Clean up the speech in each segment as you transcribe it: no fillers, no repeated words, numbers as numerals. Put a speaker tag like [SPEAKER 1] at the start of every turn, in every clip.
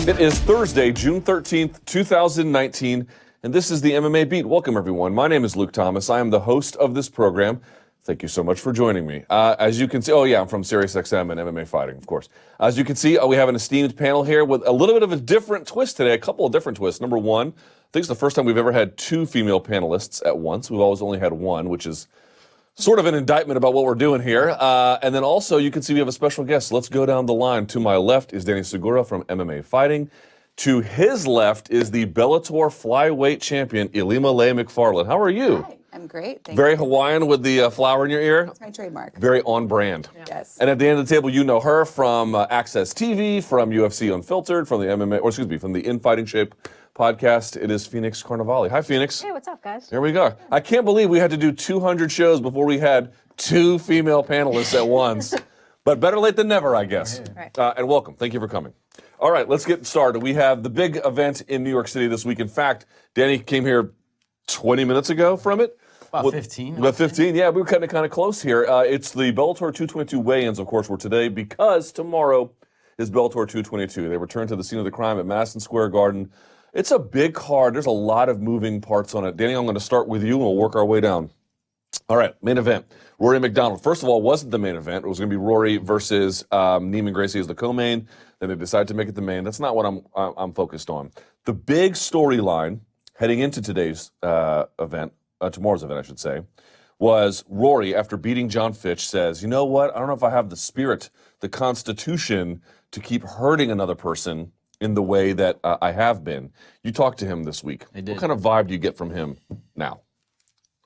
[SPEAKER 1] It is Thursday, June 13th, 2019, and this is the MMA Beat. Welcome, everyone. My name is Luke Thomas. I am the host of this program. Thank you so much for joining me. As you can see, I'm from SiriusXM and MMA Fighting, of course. As you can see, we have an esteemed panel here with a little bit of a different twist today, a couple of different twists. Number one, I think it's the first time we've ever had two female panelists at once. We've always only had one, which is sort of an indictment about what we're doing here. And then also, you can see we have a special guest. Let's go down the line. To my left is Danny Segura from MMA Fighting. To his left is the Bellator flyweight champion, Ilima-Lei McFarland. How are you?
[SPEAKER 2] Hi, I'm great. Thank
[SPEAKER 1] Very
[SPEAKER 2] you.
[SPEAKER 1] Hawaiian with the flower in your ear.
[SPEAKER 2] That's my trademark.
[SPEAKER 1] Very on brand.
[SPEAKER 2] Yeah. Yes.
[SPEAKER 1] And at the end of the table, you know her from Access TV, from UFC Unfiltered, from from the In Fighting Shape podcast. It is Phoenix Carnevale. Hi, Phoenix.
[SPEAKER 3] Hey, what's up, guys?
[SPEAKER 1] There we go. I can't believe we had to do 200 shows before we had two female panelists at once. But better late than never, I guess.
[SPEAKER 3] Right.
[SPEAKER 1] And welcome. Thank you for coming. All right, let's get started. We have the big event in New York City this week. In fact, Danny came here 20 minutes ago from it.
[SPEAKER 4] About 15.
[SPEAKER 1] About 15, yeah. We were kind of close here. It's the Bellator 222 weigh-ins, of course, were today because tomorrow is Bellator 222. They return to the scene of the crime at Madison Square Garden. It's a big card. There's a lot of moving parts on it. Danny, I'm going to start with you, and we'll work our way down. All right, main event. Rory McDonald. First of all, it wasn't the main event. It was going to be Rory versus Neiman Gracie as the co-main. Then they decided to make it the main. That's not what I'm focused on. The big storyline heading into today's event, tomorrow's event, I should say, was Rory, after beating John Fitch, says, you know what? I don't know if I have the spirit, the constitution to keep hurting another person in the way that I have been. You talked to him this week.
[SPEAKER 4] I did.
[SPEAKER 1] What kind of vibe do you get from him now?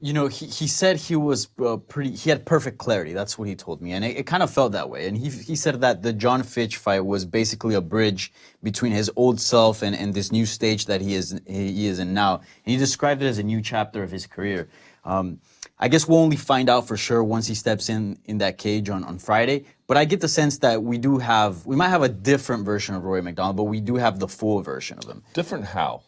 [SPEAKER 4] You know, he said he was he had perfect clarity. That's what he told me. And it kind of felt that way. And he said that the John Fitch fight was basically a bridge between his old self and this new stage that he is in now. And he described it as a new chapter of his career. I guess we'll only find out for sure once he steps in that cage on Friday. But I get the sense that we might have a different version of Rory McDonald, but we do have the full version of him.
[SPEAKER 1] Different how?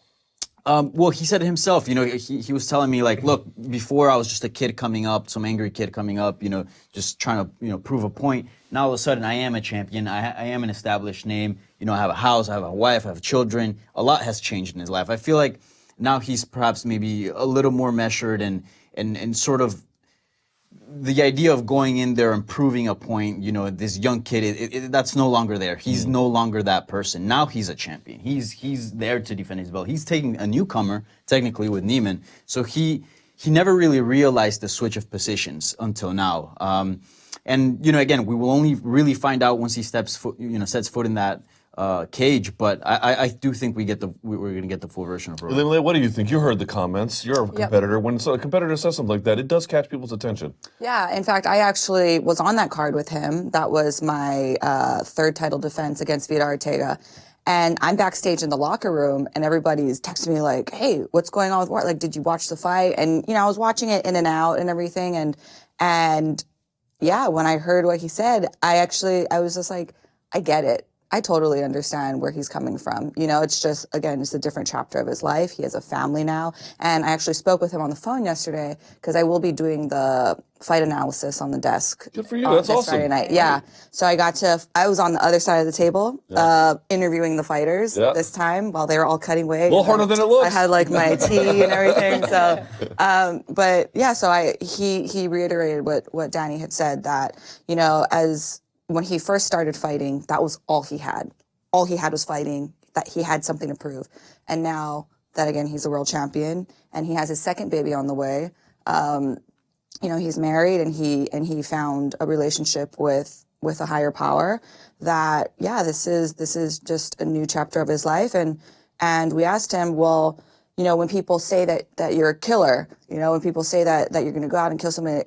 [SPEAKER 4] Well, he said it himself, you know, he was telling me, like, look, before I was just a kid coming up, some angry kid coming up, you know, just trying to, you know, prove a point. Now, all of a sudden, I am a champion. I am an established name. You know, I have a house, I have a wife, I have children. A lot has changed in his life. I feel like now he's perhaps maybe a little more measured and sort of the idea of going in there and proving a point, you know, this young kid, that's no longer there. He's no longer that person. Now he's a champion. He's there to defend his belt. He's taking a newcomer, technically, with Neiman. So he never really realized the switch of positions until now. And, you know, again, we will only really find out once he sets foot in that cage, but I do think we're going to get the full version of Rory.
[SPEAKER 1] Ilima-Lei, what do you think? You heard the comments. You're a competitor. Yep. When a competitor says something like that, it does catch people's attention.
[SPEAKER 2] Yeah, in fact, I actually was on that card with him. That was my third title defense against Vida Ortega. And I'm backstage in the locker room, and everybody's texting me like, hey, what's going on with what? Like, did you watch the fight? And, you know, I was watching it in and out and everything. And yeah, when I heard what he said, I was just like, I get it. I totally understand where he's coming from. You know, it's just, again, it's a different chapter of his life. He has a family now. And I actually spoke with him on the phone yesterday because I will be doing the fight analysis on the desk.
[SPEAKER 1] Good for you. That's awesome.
[SPEAKER 2] Friday night. Yeah. So I was on the other side of the table interviewing the fighters this time while they were all cutting weight.
[SPEAKER 1] A little harder than it looks.
[SPEAKER 2] I had like my tea and everything. So, but yeah, so he reiterated what Danny had said, that, you know, when he first started fighting, that was all he had. All he had was fighting, that he had something to prove. And now that, again, he's a world champion and he has his second baby on the way, you know, he's married and he found a relationship with a higher power, that, yeah, this is just a new chapter of his life. And we asked him, well, you know, when people say that you're a killer, you know, when people say that you're going to go out and kill someone,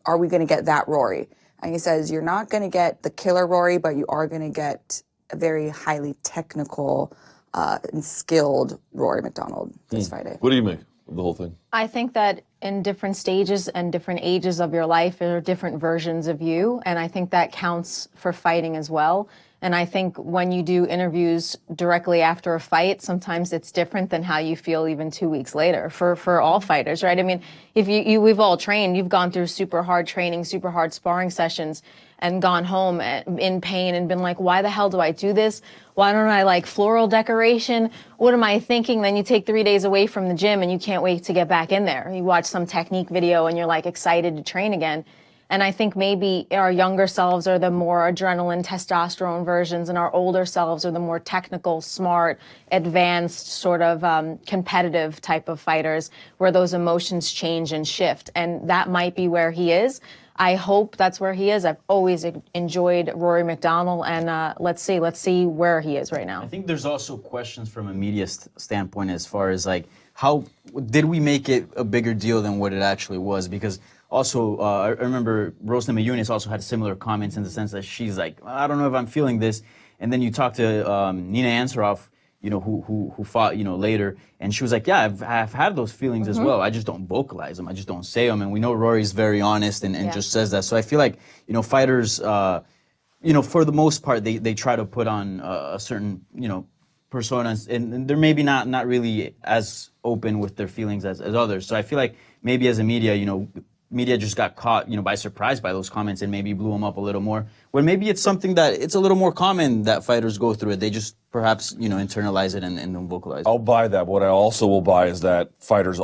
[SPEAKER 2] are we going to get that Rory? And he says, you're not going to get the killer Rory, but you are going to get a very highly technical and skilled Rory McDonald this Friday.
[SPEAKER 1] What do you make of the whole thing?
[SPEAKER 3] I think that in different stages and different ages of your life, there are different versions of you. And I think that counts for fighting as well. And I think when you do interviews directly after a fight, sometimes it's different than how you feel even 2 weeks later for all fighters, right? I mean, if we've all trained, you've gone through super hard training, super hard sparring sessions, and gone home in pain and been like, why the hell do I do this? Why don't I like floral decoration? What am I thinking? Then you take 3 days away from the gym and you can't wait to get back in there. You watch some technique video and you're like excited to train again. And I think maybe our younger selves are the more adrenaline, testosterone versions, and our older selves are the more technical, smart, advanced, sort of competitive type of fighters where those emotions change and shift. And that might be where he is. I hope that's where he is. I've always enjoyed Rory McDonald, and let's see where he is right now.
[SPEAKER 4] I think there's also questions from a media standpoint as far as like, how did we make it a bigger deal than what it actually was? Because also, I remember Rose Namajunas also had similar comments in the sense that she's like, I don't know if I'm feeling this. And then you talk to Nina Ansaroff, you know, who fought, you know, later, and she was like, yeah, I've had those feelings as well. I just don't vocalize them. I just don't say them. And we know Rory's very honest and just says that. So I feel like, you know, fighters, you know, for the most part, they try to put on a certain, you know, personas, and they're maybe not really as open with their feelings as others. So I feel like maybe as a media, you know, media just got caught, you know, by surprise by those comments and maybe blew them up a little more. When maybe it's something that it's a little more common that fighters go through it. They just perhaps, you know, internalize it and don't vocalize it.
[SPEAKER 1] I'll buy that. But what I also will buy is that fighters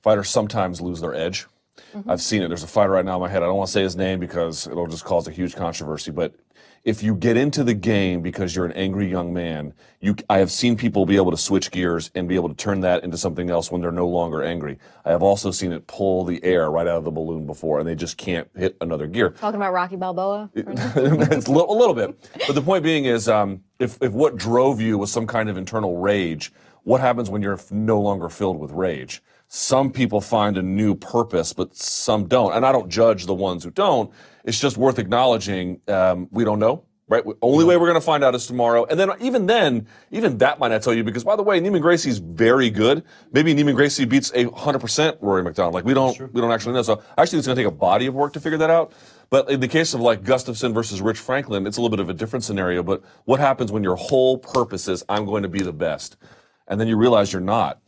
[SPEAKER 1] fighters sometimes lose their edge. I've seen it. There's a fighter right now in my head. I don't want to say his name because it'll just cause a huge controversy. But if you get into the game because you're an angry young man, I have seen people be able to switch gears and be able to turn that into something else when they're no longer angry. I have also seen it pull the air right out of the balloon before, and they just can't hit another gear.
[SPEAKER 3] Talking about Rocky Balboa?
[SPEAKER 1] It's a little bit. But the point being is, if what drove you was some kind of internal rage, what happens when you're no longer filled with rage? Some people find a new purpose, but some don't. And I don't judge the ones who don't. It's just worth acknowledging we don't know, right? Only way we're going to find out is tomorrow. And then, even that might not tell you, because, by the way, Neiman Gracie's very good. Maybe Neiman Gracie beats 100% Rory McDonald. Like, we don't actually know. So actually, it's going to take a body of work to figure that out. But in the case of, like, Gustafsson versus Rich Franklin, it's a little bit of a different scenario. But what happens when your whole purpose is, I'm going to be the best, and then you realize you're not?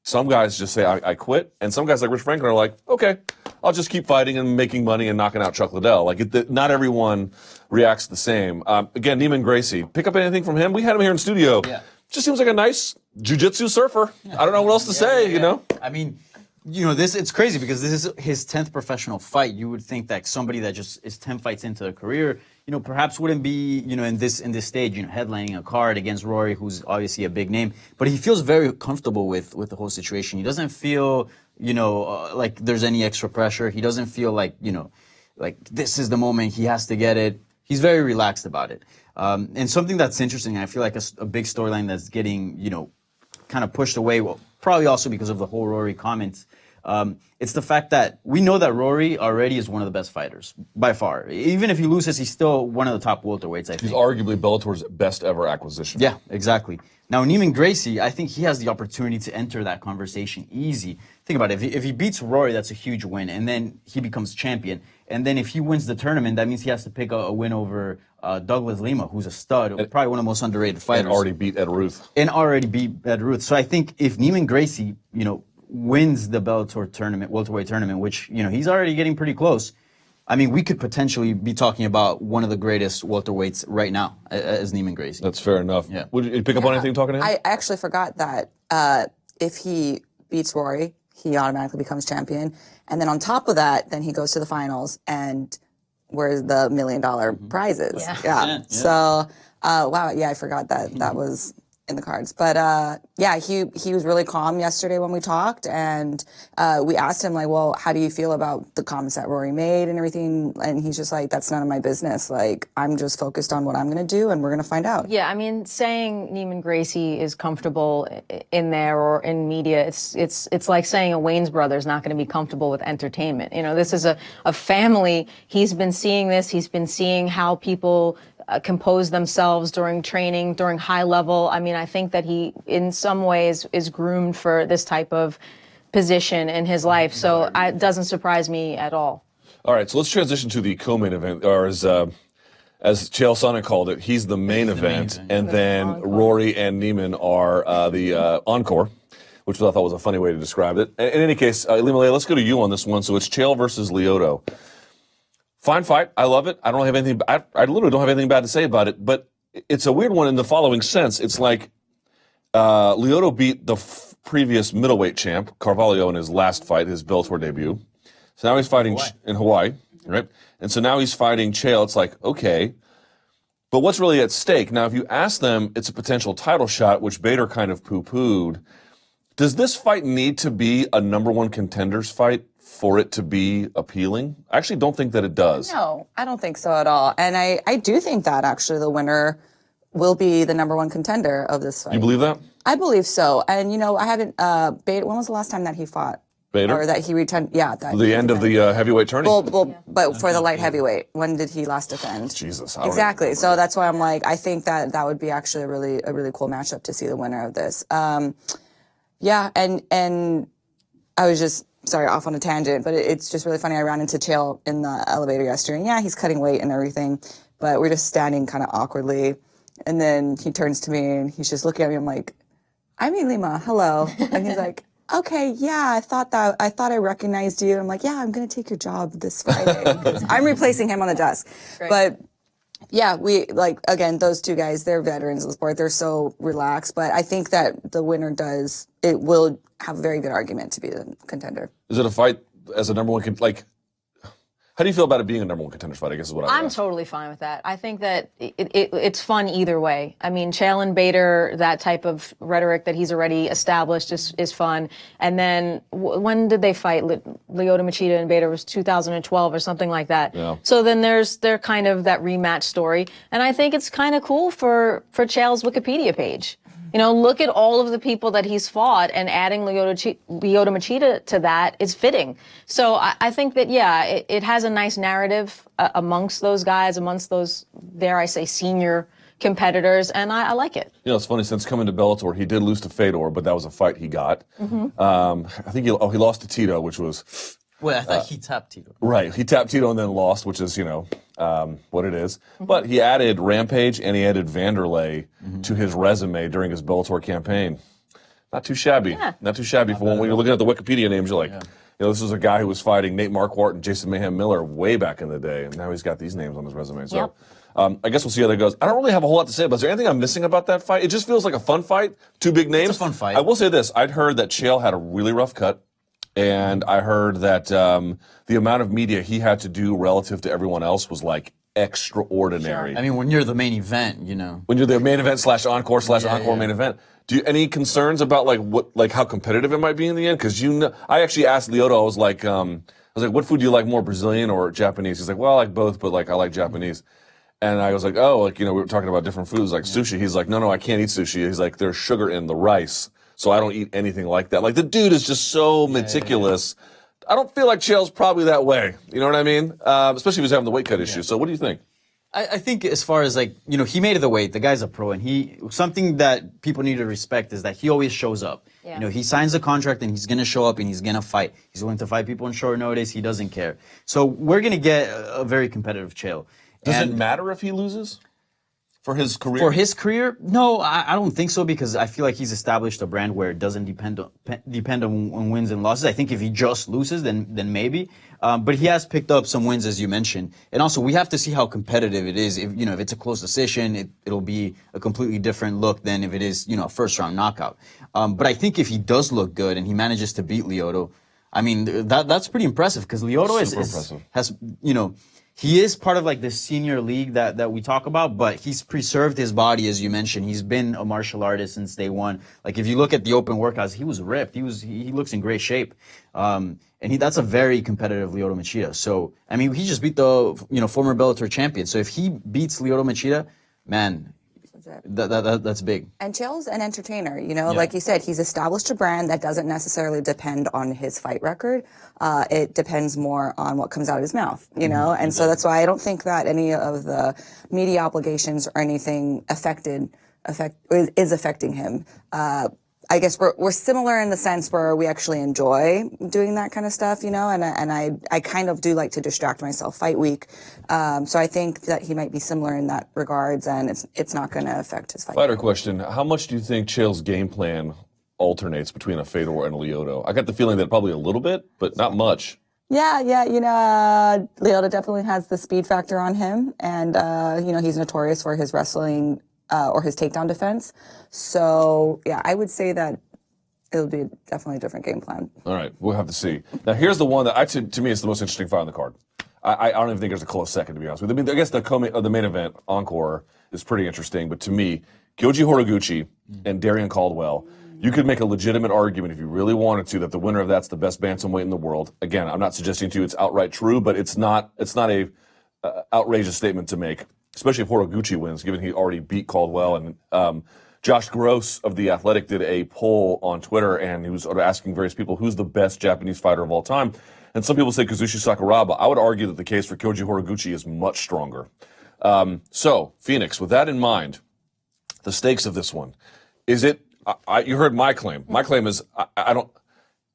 [SPEAKER 1] Some guys just say, I quit. And some guys like Rich Franklin are like, okay, I'll just keep fighting and making money and knocking out Chuck Liddell. Like, not everyone reacts the same. Again, Neiman Gracie, pick up anything from him? We had him here in studio. Yeah. Just seems like a nice jiu-jitsu surfer. I don't know what else to say, you know?
[SPEAKER 4] I mean, you know, it's crazy because this is his 10th professional fight. You would think that somebody that just is 10 fights into a career, you know, perhaps wouldn't be, you know, in this stage, you know, headlining a card against Rory, who's obviously a big name. But he feels very comfortable with the whole situation. He doesn't feel, you know, like there's any extra pressure. He doesn't feel like, you know, like this is the moment he has to get it. He's very relaxed about it. And something that's interesting, I feel like a big storyline that's getting, you know, kind of pushed away, well, probably also because of the whole Rory comments. It's the fact that we know that Rory already is one of the best fighters, by far. Even if he loses, he's still one of the top welterweights, I think.
[SPEAKER 1] He's arguably Bellator's best ever acquisition.
[SPEAKER 4] Yeah, exactly. Now, Neiman Gracie, I think he has the opportunity to enter that conversation easy. Think about it. If he beats Rory, that's a huge win, and then he becomes champion. And then if he wins the tournament, that means he has to pick a win over Douglas Lima, who's a stud, probably one of the most underrated fighters.
[SPEAKER 1] And already beat Ed Ruth.
[SPEAKER 4] So I think if Neiman Gracie, you know, wins the Bellator tournament, welterweight tournament, which, you know, he's already getting pretty close. I mean, we could potentially be talking about one of the greatest welterweights right now as Neiman Gracie.
[SPEAKER 1] That's fair enough. Yeah. Would you pick up on anything talking to him?
[SPEAKER 2] I actually forgot that if he beats Rory, he automatically becomes champion. And then on top of that, then he goes to the finals and where's the $1 million prizes? Yeah. So, wow, yeah, I forgot that that was in the cards. But yeah, he was really calm yesterday when we talked, and we asked him, like, well, how do you feel about the comments that Rory made and everything? And he's just like, that's none of my business. Like, I'm just focused on what I'm going to do, and we're going to find out. Yeah,
[SPEAKER 3] I mean, saying Neiman Gracie is comfortable in there or in media, it's like saying a Wayans brother's not going to be comfortable with entertainment. You know, this is a family. He's been seeing this. He's been seeing how people compose themselves during training, during high level. I mean, I think that he, in some ways, is groomed for this type of position in his life. So it doesn't surprise me at all.
[SPEAKER 1] All right, so let's transition to the co-main event, or as Chael Sonnen called it, he's the main event, and then Rory and Neiman are the encore, which I thought was a funny way to describe it. In any case, Ilima-Lei, let's go to you on this one. So it's Chael versus Lyoto. Fine fight. I love it. I don't have anything. I literally don't have anything bad to say about it. But it's a weird one in the following sense. It's like Lyoto beat the previous middleweight champ, Carvalho, in his last fight, his Bellator debut. So now he's fighting in Hawaii, right? And so now he's fighting Chael. It's like, okay. But what's really at stake? Now, if you ask them, it's a potential title shot, which Bader kind of poo-pooed. Does this fight need to be a number one contenders fight for it to be appealing? I actually don't think that it does.
[SPEAKER 2] No, I don't think so at all. And I do think that actually the winner will be the number one contender of this fight.
[SPEAKER 1] You believe that?
[SPEAKER 2] I believe so. And, I haven't, Bader, when was the last time that he fought?
[SPEAKER 1] Bader?
[SPEAKER 2] Or that he returned, yeah.
[SPEAKER 1] The end of the heavyweight tourney?
[SPEAKER 2] Well, but for the light heavyweight, when did he last defend?
[SPEAKER 1] Jesus. I don't
[SPEAKER 2] Exactly. So that's why I'm like, I think that would be actually a really cool matchup to see the winner of this. Yeah, and I was just, sorry, off on a tangent, but it's just really funny. I ran into Chael in the elevator yesterday, and yeah, he's cutting weight and everything, but we're just standing kind of awkwardly, and then he turns to me, and he's just looking at me. I'm like, I'm Ilima, hello. And he's like, okay, yeah, I thought I recognized you. I'm like, yeah, I'm going to take your job this Friday. I'm replacing him on the desk. Great. But yeah, again, those two guys, they're veterans of the sport. They're so relaxed. But I think that the winner will have a very good argument to be the contender.
[SPEAKER 1] Is it a fight as a number one, how do you feel about it being a number one contenders fight, I guess is what I'm
[SPEAKER 3] asking. Totally fine with that. I think that it's fun either way. I mean, Chael and Bader, that type of rhetoric that he's already established is fun. And then when did they fight? Lyoto Machida and Bader was 2012 or something like that.
[SPEAKER 1] Yeah.
[SPEAKER 3] So then they're kind of that rematch story. And I think it's kind of cool for Chael's Wikipedia page. Look at all of the people that he's fought, and adding Lyoto Machida to that is fitting. So I think that, yeah, it has a nice narrative amongst those guys, amongst those, dare I say, senior competitors, and I like it.
[SPEAKER 1] It's funny, since coming to Bellator, he did lose to Fedor, but that was a fight he got. Mm-hmm. I think he lost to Tito, which was...
[SPEAKER 4] Well, I thought he tapped Tito.
[SPEAKER 1] Right, he tapped Tito and then lost, which is, what it is. Mm-hmm. But he added Rampage and he added Vanderlei to his resume during his Bellator campaign. Not too shabby. Yeah. Not too shabby for when you're looking at the Wikipedia names, you're like, this is a guy who was fighting Nate Marquardt and Jason Mayhem Miller way back in the day, and now he's got these names on his resume. So I guess we'll see how that goes. I don't really have a whole lot to say, but is there anything I'm missing about that fight? It just feels like a fun fight. Two big names.
[SPEAKER 4] It's a fun fight.
[SPEAKER 1] I will say this. I'd heard that Chael had a really rough cut. And I heard that the amount of media he had to do relative to everyone else was like extraordinary.
[SPEAKER 4] Sure. I mean, when you're the main event,
[SPEAKER 1] When you're the main event / encore main event. Do you any concerns about how competitive it might be in the end? Because I actually asked Lyoto. I was like, what food do you like more, Brazilian or Japanese? He's like, well, I like both, but I like Japanese. And I was like, we were talking about different foods like sushi. He's like, no, I can't eat sushi. He's like, there's sugar in the rice. So I don't eat anything like that. The dude is just so meticulous. I don't feel like Chael's probably that way. You know what I mean? Especially if he's having the weight cut issue. So what do you think?
[SPEAKER 4] I think as far as he made it the weight. The guy's a pro, and something that people need to respect is that he always shows up. Yeah. He signs a contract and he's going to show up and he's going to fight. He's willing to fight people on short notice. He doesn't care. So we're going to get a very competitive Chael.
[SPEAKER 1] Does it matter if he loses? For his career?
[SPEAKER 4] For his career? No, I don't think so, because I feel like he's established a brand where it doesn't depend on wins and losses. I think if he just loses, then maybe. But he has picked up some wins, as you mentioned. And also, we have to see how competitive it is. If it's a close decision, it'll be a completely different look than if it is, a first-round knockout. But I think if he does look good and he manages to beat Lyoto, I mean, that's pretty impressive, because Lyoto has, he is part of this senior league that we talk about, but he's preserved his body, as you mentioned. He's been a martial artist since day one. If you look at the open workouts, he was ripped. He looks in great shape. And that's a very competitive Lyoto Machida. So, I mean, he just beat the, former Bellator champion. So if he beats Lyoto Machida, man, that's big.
[SPEAKER 2] And Chael's an entertainer, like you said, he's established a brand that doesn't necessarily depend on his fight record. It depends more on what comes out of his mouth, and so that's why I don't think that any of the media obligations or anything is affecting him. I guess we're similar in the sense where we actually enjoy doing that kind of stuff, and I kind of do like to distract myself fight week. So I think that he might be similar in that regards, and it's not going to affect his fight.
[SPEAKER 1] Fighter question: how much do you think Chael's game plan alternates between a Fedor and a Lyoto? I got the feeling that probably a little bit, but not much.
[SPEAKER 2] Yeah, Lyoto definitely has the speed factor on him, and he's notorious for his wrestling or his takedown defense. So yeah, I would say that it'll be definitely a different game plan.
[SPEAKER 1] All right, we'll have to see. Now, here's the one that to me is the most interesting fight on the card. I don't even think there's a close second, to be honest with you. I mean, I guess the main event, Encore, is pretty interesting, but to me, Kyoji Horiguchi and Darian Caldwell, you could make a legitimate argument if you really wanted to that the winner of that's the best bantamweight in the world. Again, I'm not suggesting to you it's outright true, but it's not a outrageous statement to make, especially if Horiguchi wins, given he already beat Caldwell. And Josh Gross of The Athletic did a poll on Twitter, and he was sort of asking various people who's the best Japanese fighter of all time. And some people say Kazushi Sakuraba. I would argue that the case for Kyoji Horiguchi is much stronger. So, Phoenix, with that in mind, the stakes of this one, is it? You heard my claim. My claim is I don't.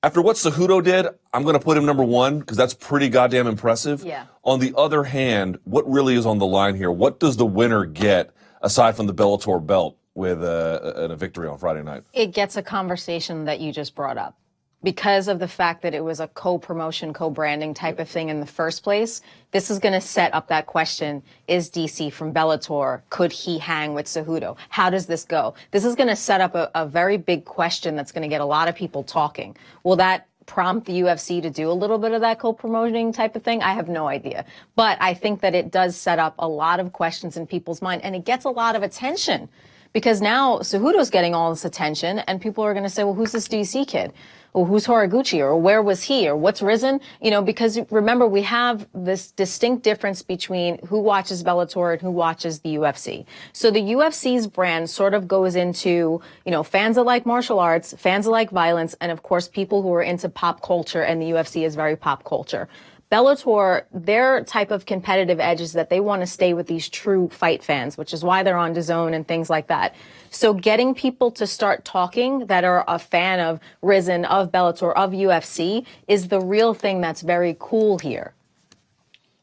[SPEAKER 1] After what Cejudo did, I'm going to put him number one because that's pretty goddamn impressive.
[SPEAKER 3] Yeah.
[SPEAKER 1] On the other hand, what really is on the line here? What does the winner get aside from the Bellator belt with a victory on Friday night?
[SPEAKER 3] It gets a conversation that you just brought up. Because of the fact that it was a co-promotion, co-branding type of thing in the first place, this is going to set up that question, is DC from Bellator, could he hang with Cejudo? How does this go? This is going to set up a very big question that's going to get a lot of people talking. Will that prompt the UFC to do a little bit of that co-promoting type of thing? I have no idea. But I think that it does set up a lot of questions in people's mind, and it gets a lot of attention. Because now Cejudo's getting all this attention, and people are going to say, well, who's this DC kid? Or who's Horiguchi? Or where was he? Or what's risen? Because remember, we have this distinct difference between who watches Bellator and who watches the UFC. So the UFC's brand sort of goes into, fans that like martial arts, fans that like violence, and of course, people who are into pop culture, and the UFC is very pop culture. Bellator, their type of competitive edge is that they want to stay with these true fight fans, which is why they're on DAZN and things like that. So getting people to start talking that are a fan of Risen, of Bellator, of UFC is the real thing that's very cool here.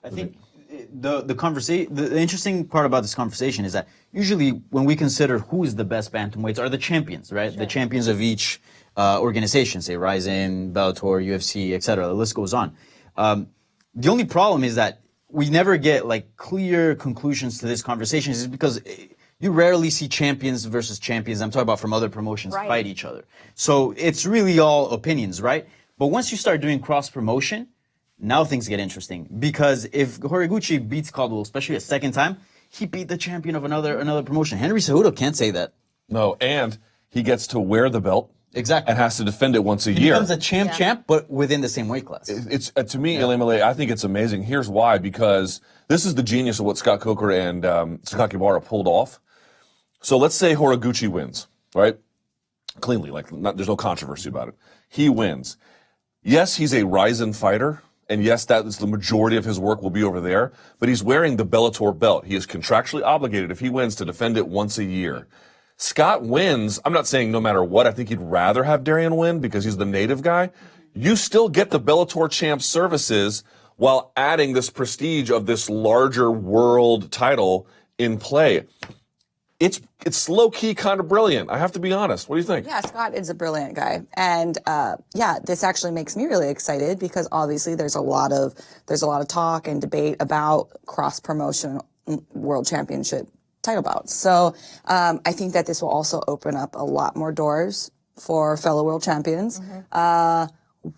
[SPEAKER 4] I think the interesting part about this conversation is that usually when we consider who is the best bantamweights are the champions, right? Sure. The champions of each organization, say Rizin, Bellator, UFC, etc. The list goes on. The only problem is that we never get clear conclusions to this conversation is because you rarely see champions versus champions. I'm talking about from other promotions fight each other. So it's really all opinions, right? But once you start doing cross promotion, now things get interesting because if Horiguchi beats Caldwell, especially a second time, he beat the champion of another promotion. Henry Cejudo can't say that.
[SPEAKER 1] No, and he gets to wear the belt.
[SPEAKER 4] Exactly.
[SPEAKER 1] And has to defend it once a year.
[SPEAKER 4] He becomes a champ, but within the same weight class.
[SPEAKER 1] It's to me, Ilima-Lei, I think it's amazing. Here's why, because this is the genius of what Scott Coker and Sakakibara pulled off. So let's say Horiguchi wins, right? Cleanly, there's no controversy about it. He wins. Yes, he's a Rizin fighter, and yes, that is the majority of his work will be over there, but he's wearing the Bellator belt. He is contractually obligated, if he wins, to defend it once a year. Scott wins. I'm not saying no matter what. I think he'd rather have Darian win because he's the native guy. You still get the Bellator champ services while adding this prestige of this larger world title in play. It's low-key kind of brilliant. I have to be honest. What do you think?
[SPEAKER 2] Yeah, Scott is a brilliant guy. And this actually makes me really excited because obviously there's a lot of talk and debate about cross-promotion world championship title bouts. So I think that this will also open up a lot more doors for fellow world champions. Mm-hmm.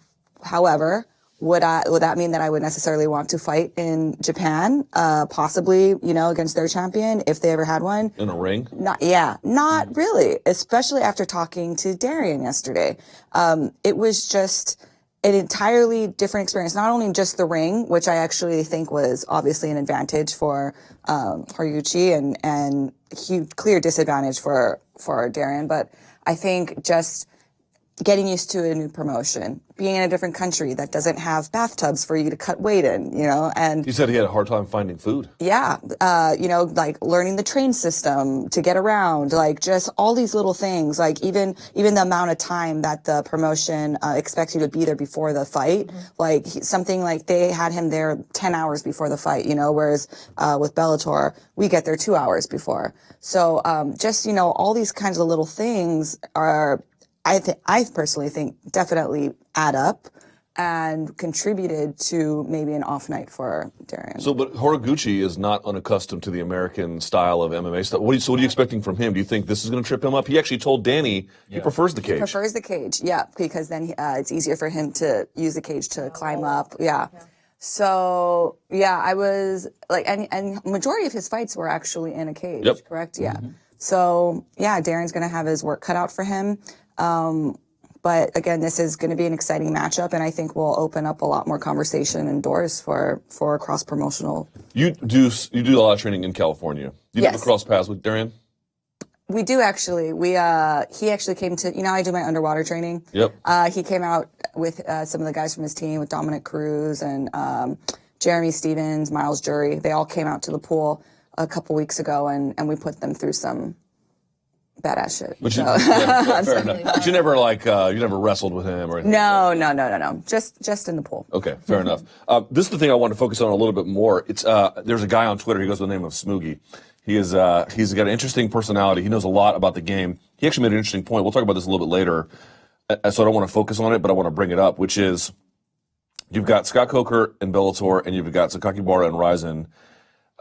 [SPEAKER 2] However, would that mean that I would necessarily want to fight in Japan, possibly, against their champion if they ever had one?
[SPEAKER 1] In a ring?
[SPEAKER 2] Not really, especially after talking to Darian yesterday. It was just an entirely different experience, not only just the ring, which I actually think was obviously an advantage for Horiguchi and clear disadvantage for Darian, but I think just getting used to a new promotion, being in a different country that doesn't have bathtubs for you to cut weight in, and...
[SPEAKER 1] You said he had a hard time finding food.
[SPEAKER 2] Yeah, learning the train system to get around, just all these little things, even the amount of time that the promotion expects you to be there before the fight, something like they had him there 10 hours before the fight, whereas with Bellator, we get there 2 hours before. So all these kinds of little things are... I personally think definitely add up. and contributed to maybe an off night for Darian.
[SPEAKER 1] So, but Horiguchi is not unaccustomed to the American style of MMA stuff. What are you expecting from him? Do you think this is going to trip him up? He actually told Danny he prefers the cage.
[SPEAKER 2] Prefers the cage, yeah, because then it's easier for him to use the cage to climb up, yeah. So, yeah, I was like, and majority of his fights were actually in a cage, correct? Yeah. So, yeah, Darren's going to have his work cut out for him. But again, this is going to be an exciting matchup, and I think will open up a lot more conversation and doors for cross-promotional.
[SPEAKER 1] You do a lot of training in California. You
[SPEAKER 2] Yes.
[SPEAKER 1] never cross paths with Darian?
[SPEAKER 2] We do actually. He actually came to, I do my underwater training.
[SPEAKER 1] Yep.
[SPEAKER 2] He came out with some of the guys from his team, with Dominic Cruz and Jeremy Stevens, Miles Jury. They all came out to the pool a couple weeks ago, and we put them through some badass shit.
[SPEAKER 1] But
[SPEAKER 2] So-
[SPEAKER 1] fair enough. But you never you never wrestled with him or anything?
[SPEAKER 2] No. Just in the pool.
[SPEAKER 1] Okay, fair enough. This is the thing I want to focus on a little bit more. It's there's a guy on Twitter. He goes by the name of Smoogie. He's got an interesting personality. He knows a lot about the game. He actually made an interesting point. We'll talk about this a little bit later. So I don't want to focus on it, but I want to bring it up, which is you've got Scott Coker and Bellator, and you've got Sakakibara and Ryzen.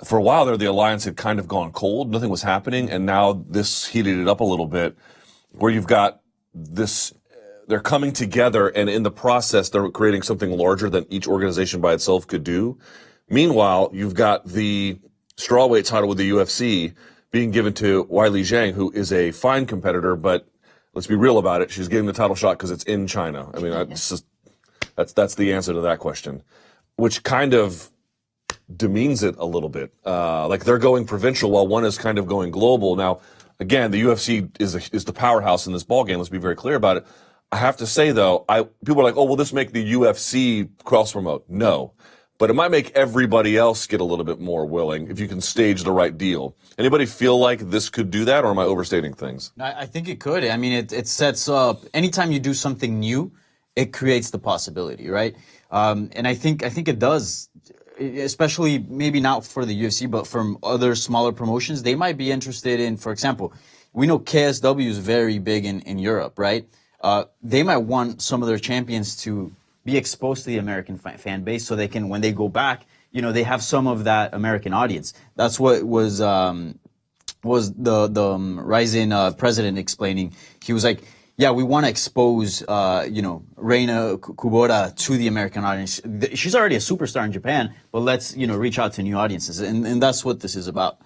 [SPEAKER 1] For a while there, the alliance had kind of gone cold. Nothing was happening, and now this heated it up a little bit, where you've got this. They're coming together, and in the process, they're creating something larger than each organization by itself could do. Meanwhile, you've got the strawweight title with the UFC being given to Weili Zhang, who is a fine competitor, but let's be real about it. She's getting the title shot because it's in China. I mean, that's the answer to that question, which kind of demeans it a little bit. Like they're going provincial while one is kind of going global. Now, again, the UFC is the powerhouse in this ballgame. Let's be very clear about it. I have to say, though, people are like, oh, will this make the UFC cross-promote? No. But it might make everybody else get a little bit more willing if you can stage the right deal. Anybody feel like this could do that, or am I overstating things?
[SPEAKER 4] I think it could. I mean, it sets up, anytime you do something new, it creates the possibility, right? And I think it does, especially maybe not for the UFC, but from other smaller promotions. They might be interested in, for example, we know KSW is very big in Europe, right? They might want some of their champions to be exposed to the American fan base, so they can, when they go back, they have some of that American audience. That's what was the Ryzen president explaining. He was like, yeah, we want to expose, Reina Kubota to the American audience. She's already a superstar in Japan, but let's, reach out to new audiences. And that's what this is about.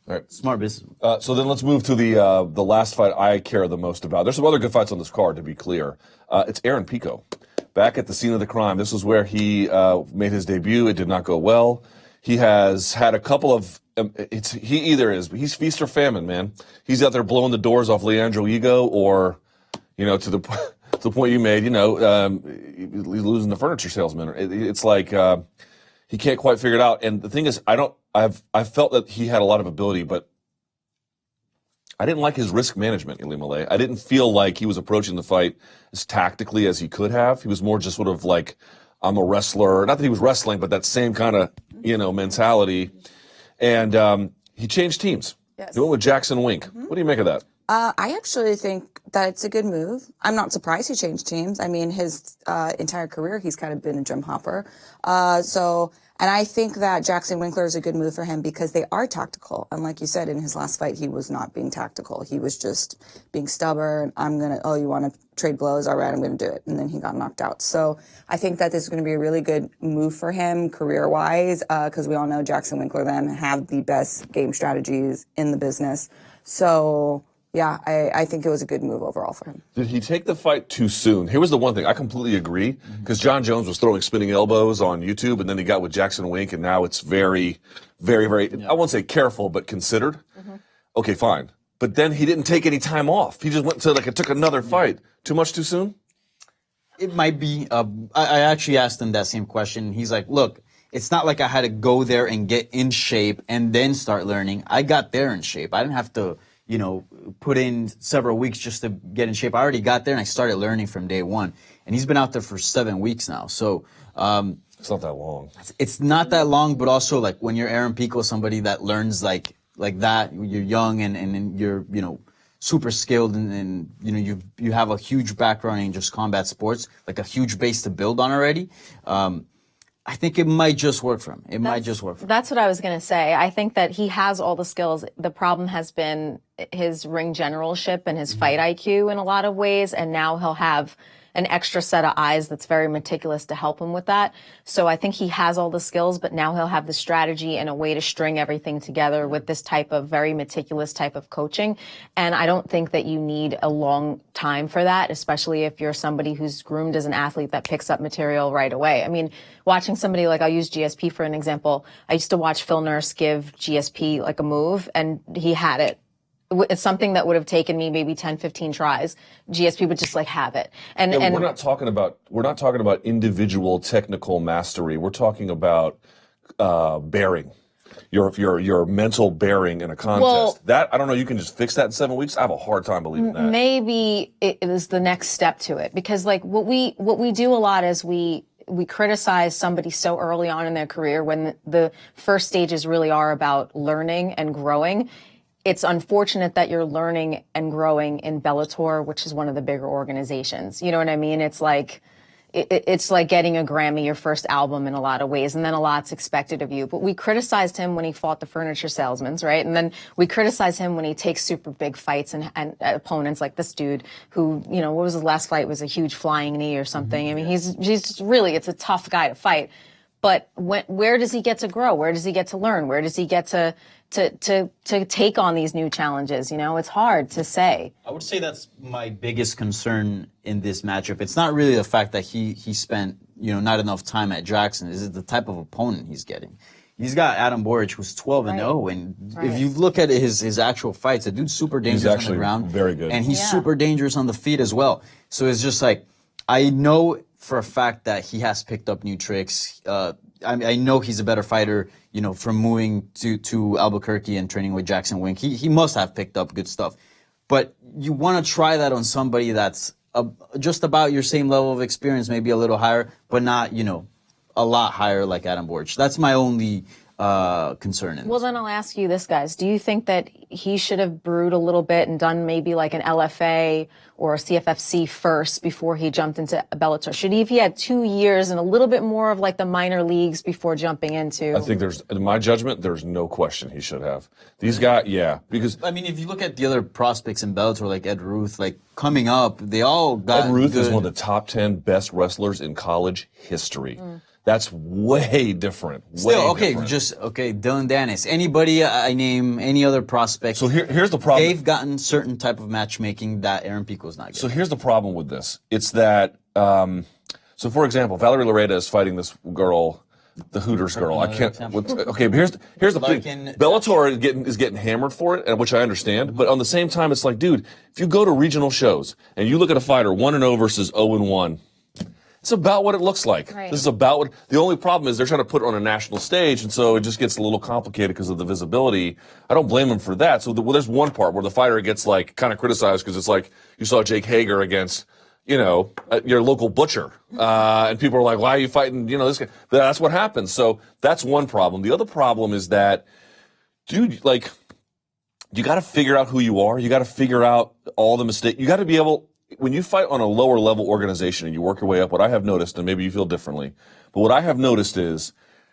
[SPEAKER 1] All right.
[SPEAKER 4] Smart business.
[SPEAKER 1] So then let's move to the last fight I care the most about. There's some other good fights on this card, to be clear. It's Aaron Pico. Back at the scene of the crime. This is where he made his debut. It did not go well. He has had a couple of. He's feast or famine, man. He's out there blowing the doors off Leandro Ego, or, to the point you made. He's losing the furniture salesman. It's like he can't quite figure it out. And the thing is, I felt that he had a lot of ability, but I didn't like his risk management, Ilima-Lei. I didn't feel like he was approaching the fight as tactically as he could have. He was more just sort of like, I'm a wrestler. Not that he was wrestling, but that same kind of, mentality. And he changed teams.
[SPEAKER 2] Yes.
[SPEAKER 1] He went with Jackson Wink. What do you make of that?
[SPEAKER 2] I actually think that it's a good move. I'm not surprised he changed teams. I mean, his entire career, he's kind of been a gym hopper. And I think that Jackson Winkler is a good move for him because they are tactical. And like you said, in his last fight, he was not being tactical. He was just being stubborn. You want to trade blows? All right, I'm going to do it. And then he got knocked out. So I think that this is going to be a really good move for him career-wise because we all know Jackson Winkler then have the best game strategies in the business. So yeah, I think it was a good move overall for him.
[SPEAKER 1] Did he take the fight too soon? Here was the one thing. I completely agree because John Jones was throwing spinning elbows on YouTube, and then he got with Jackson Wink, and now it's very, very, very, I won't say careful, but considered. Okay, fine. But then he didn't take any time off. He just went to took another fight. Too much too soon?
[SPEAKER 4] It might be. I actually asked him that same question. He's like, look, it's not like I had to go there and get in shape and then start learning. I got there in shape. I didn't have to put in several weeks just to get in shape. I already got there and I started learning from day one. And he's been out there for 7 weeks now. So
[SPEAKER 1] it's not that long.
[SPEAKER 4] It's not that long, but also like when you're Aaron Pico, somebody that learns like that, you're young and you're, super skilled and you know, you have a huge background in just combat sports, like a huge base to build on already. I think it might just work for him. It might just work for him.
[SPEAKER 3] That's what I was going to say. I think that he has all the skills. The problem has been his ring generalship and his fight IQ in a lot of ways. And now he'll have an extra set of eyes that's very meticulous to help him with that. So I think he has all the skills, but now he'll have the strategy and a way to string everything together with this type of very meticulous type of coaching. And I don't think that you need a long time for that, especially if you're somebody who's groomed as an athlete that picks up material right away. I mean, watching somebody like, I'll use GSP for an example. I used to watch Phil Nurse give GSP like a move and he had it. It's something that would have taken me maybe 10, 15 tries. GSP would just like have it. And
[SPEAKER 1] we're not talking about individual technical mastery. We're talking about bearing. Your mental bearing in a contest.
[SPEAKER 3] Well,
[SPEAKER 1] that I don't know, you can just fix that in 7 weeks. I have a hard time believing that.
[SPEAKER 3] Maybe it is the next step to it, because like what we do a lot is we criticize somebody so early on in their career when the first stages really are about learning and growing. It's unfortunate that you're learning and growing in Bellator, which is one of the bigger organizations. You know what I mean? It's like getting a Grammy, your first album in a lot of ways, and then a lot's expected of you. But we criticized him when he fought the furniture salesmen, right? And then we criticize him when he takes super big fights and opponents like this dude who, you know, what was his last fight? Was a huge flying knee or something. I mean, he's really, it's a tough guy to fight. But where does he get to grow? Where does he get to learn? Where does he get to take on these new challenges? You know, it's hard to say.
[SPEAKER 4] I would say that's my biggest concern in this matchup. It's not really the fact that he spent, you know, not enough time at Jackson. It's the type of opponent he's getting. He's got Adam Boric, who's 12-0, and if you look at his actual fights, the dude's super dangerous on the ground.
[SPEAKER 1] Very good.
[SPEAKER 4] And he's super dangerous on the feet as well. So it's just like, I know for a fact that he has picked up new tricks. I know he's a better fighter, you know, from moving to Albuquerque and training with Jackson Wink. He must have picked up good stuff. But you want to try that on somebody that's just about your same level of experience, maybe a little higher, but not, you know, a lot higher like Adam Boric. That's my only concern in this.
[SPEAKER 3] Well, then I'll ask you this, guys. Do you think that he should have brewed a little bit and done maybe like an LFA or a CFFC first before he jumped into Bellator? Should he, if he had 2 years and a little bit more of like the minor leagues before jumping into?
[SPEAKER 1] I think in my judgment, there's no question he should have. These guys, because
[SPEAKER 4] I mean, if you look at the other prospects in Bellator, like Ed Ruth, like coming up, they all got
[SPEAKER 1] Ed Ruth
[SPEAKER 4] good.
[SPEAKER 1] is one of the top 10 best wrestlers in college history. That's way different.
[SPEAKER 4] Still,
[SPEAKER 1] way different.
[SPEAKER 4] Dylan Dennis. Anybody I name, any other prospect.
[SPEAKER 1] So here's the problem.
[SPEAKER 4] They've gotten certain type of matchmaking that Aaron Pico's not getting.
[SPEAKER 1] So here's the problem with this. It's that, so for example, Valerie Loretta is fighting this girl, the Hooters girl. I can't, okay, but here's the thing. Bellator is getting hammered for it, which I understand. But on the same time, it's like, dude, if you go to regional shows and you look at a fighter 1-0 versus 0-1, it's about what it looks like.
[SPEAKER 3] Right.
[SPEAKER 1] This is about what, the only problem is they're trying to put it on a national stage, and so it just gets a little complicated because of the visibility. I don't blame them for that. So there's one part where the fighter gets like kind of criticized because it's like you saw Jake Hager against, you know, your local butcher. And people are like, why are you fighting, you know, this guy? But that's what happens. So that's one problem. The other problem is that, dude, like, you got to figure out who you are. You got to figure out all the mistakes. You got to be able, when you fight on a lower level organization and you work your way up, what I have noticed, and maybe you feel differently, but what I have noticed is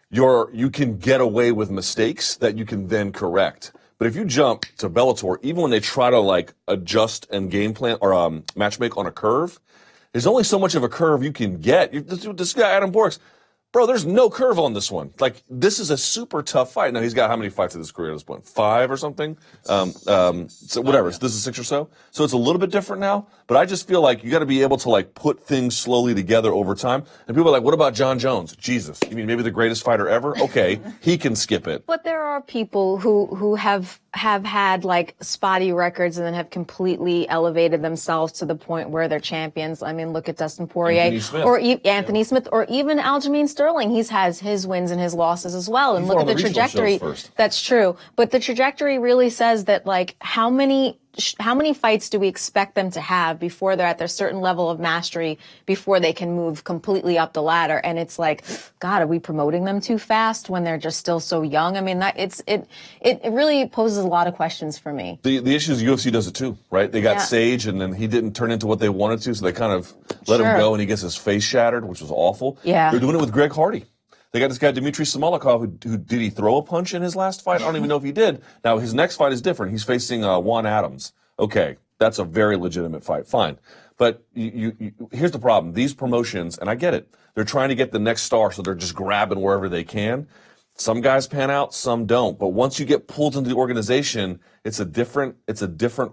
[SPEAKER 1] you can get away with mistakes that you can then correct. But if you jump to Bellator, even when they try to like adjust and game plan or matchmake on a curve, there's only so much of a curve you can get. This guy, Adam Boric, bro, there's no curve on this one. Like, this is a super tough fight. Now, he's got how many fights in his career at this point? 5 or something? So whatever. This is 6 or so. So it's a little bit different now. But I just feel like you got to be able to, like, put things slowly together over time. And people are like, what about John Jones? Jesus. You mean maybe the greatest fighter ever? Okay. He can skip it.
[SPEAKER 3] But there are people who have had like spotty records and then have completely elevated themselves to the point where they're champions. I mean, look at Dustin Poirier or Anthony Smith or even Aljamain Sterling. He's has his wins and his losses as well. And look at the trajectory. That's true. But the trajectory really says that like how many how many fights do we expect them to have before they're at their certain level of mastery before they can move completely up the ladder? And it's like, God, are we promoting them too fast when they're just still so young? I mean, it really poses a lot of questions for me.
[SPEAKER 1] The issue is UFC does it too, right? They got Sage, and then he didn't turn into what they wanted to, so they kind of let him go, and he gets his face shattered, which was awful.
[SPEAKER 3] Yeah.
[SPEAKER 1] They're doing it with Greg Hardy. They got this guy, Dmitry Simolikov, who did he throw a punch in his last fight? I don't even know if he did. Now, his next fight is different. He's facing Juan Adams. Okay, that's a very legitimate fight. Fine. But here's the problem. These promotions, and I get it, they're trying to get the next star, so they're just grabbing wherever they can. Some guys pan out, some don't. But once you get pulled into the organization, it's a different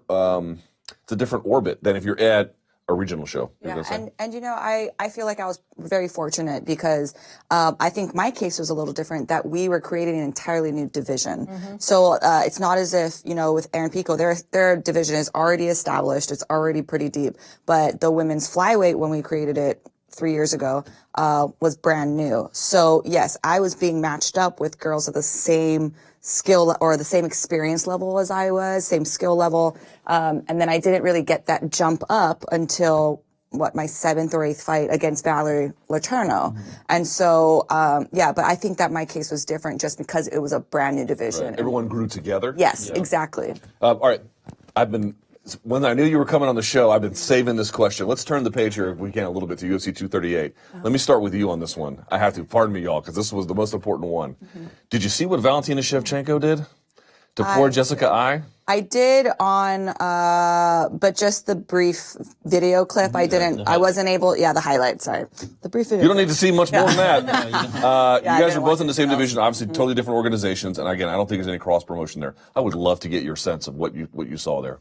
[SPEAKER 1] orbit than if you're at a regional show.
[SPEAKER 2] Yeah, and you know, I feel like I was very fortunate because I think my case was a little different, that we were creating an entirely new division. So it's not as if, you know, with Aaron Pico, their division is already established. It's already pretty deep. But the women's flyweight, when we created it 3 years ago, was brand new. So yes, I was being matched up with girls of the same skill or the same experience level as I was, same skill level. And then I didn't really get that jump up until my 7th or 8th fight against Valerie Letourneau. And so, but I think that my case was different just because it was a brand new division.
[SPEAKER 1] Right. Everyone grew together.
[SPEAKER 2] Yes, exactly.
[SPEAKER 1] All right. When I knew you were coming on the show, I've been saving this question. Let's turn the page here, if we can, a little bit to UFC 238. Let me start with you on this one. I have to. Pardon me, y'all, because this was the most important one. Did you see what Valentina Shevchenko did to poor Jessica Ai?
[SPEAKER 2] I did but just the brief video clip. I didn't. I wasn't able. Yeah, the highlights. Sorry, the brief video.
[SPEAKER 1] You don't need to see much more than that. You guys are both in the same division, obviously
[SPEAKER 2] Mm-hmm.
[SPEAKER 1] totally different organizations. And again, I don't think there's any cross promotion there. I would love to get your sense of what you saw there.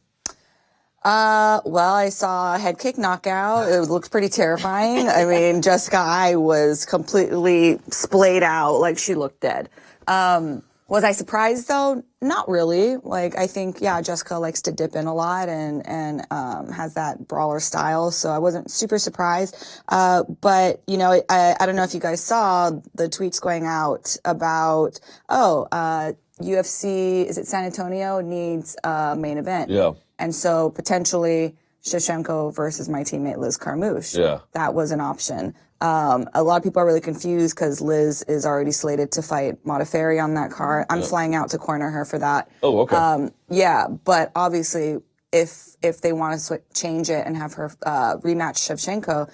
[SPEAKER 2] Well, I saw a head kick knockout. It looked pretty terrifying. I mean, Jessica Ai was completely splayed out, like she looked dead. Was I surprised though? Not really. Like, I think, Jessica likes to dip in a lot and has that brawler style. So I wasn't super surprised. But, you know, I don't know if you guys saw the tweets going out about, UFC, is it San Antonio, needs a main event.
[SPEAKER 1] Yeah.
[SPEAKER 2] And so potentially Shevchenko versus my teammate Liz Carmouche.
[SPEAKER 1] Yeah.
[SPEAKER 2] That was an option. A lot of people are really confused because Liz is already slated to fight Modafferi on that card. I'm flying out to corner her for that.
[SPEAKER 1] Oh, okay.
[SPEAKER 2] But obviously if they want to change it and have her rematch Shevchenko,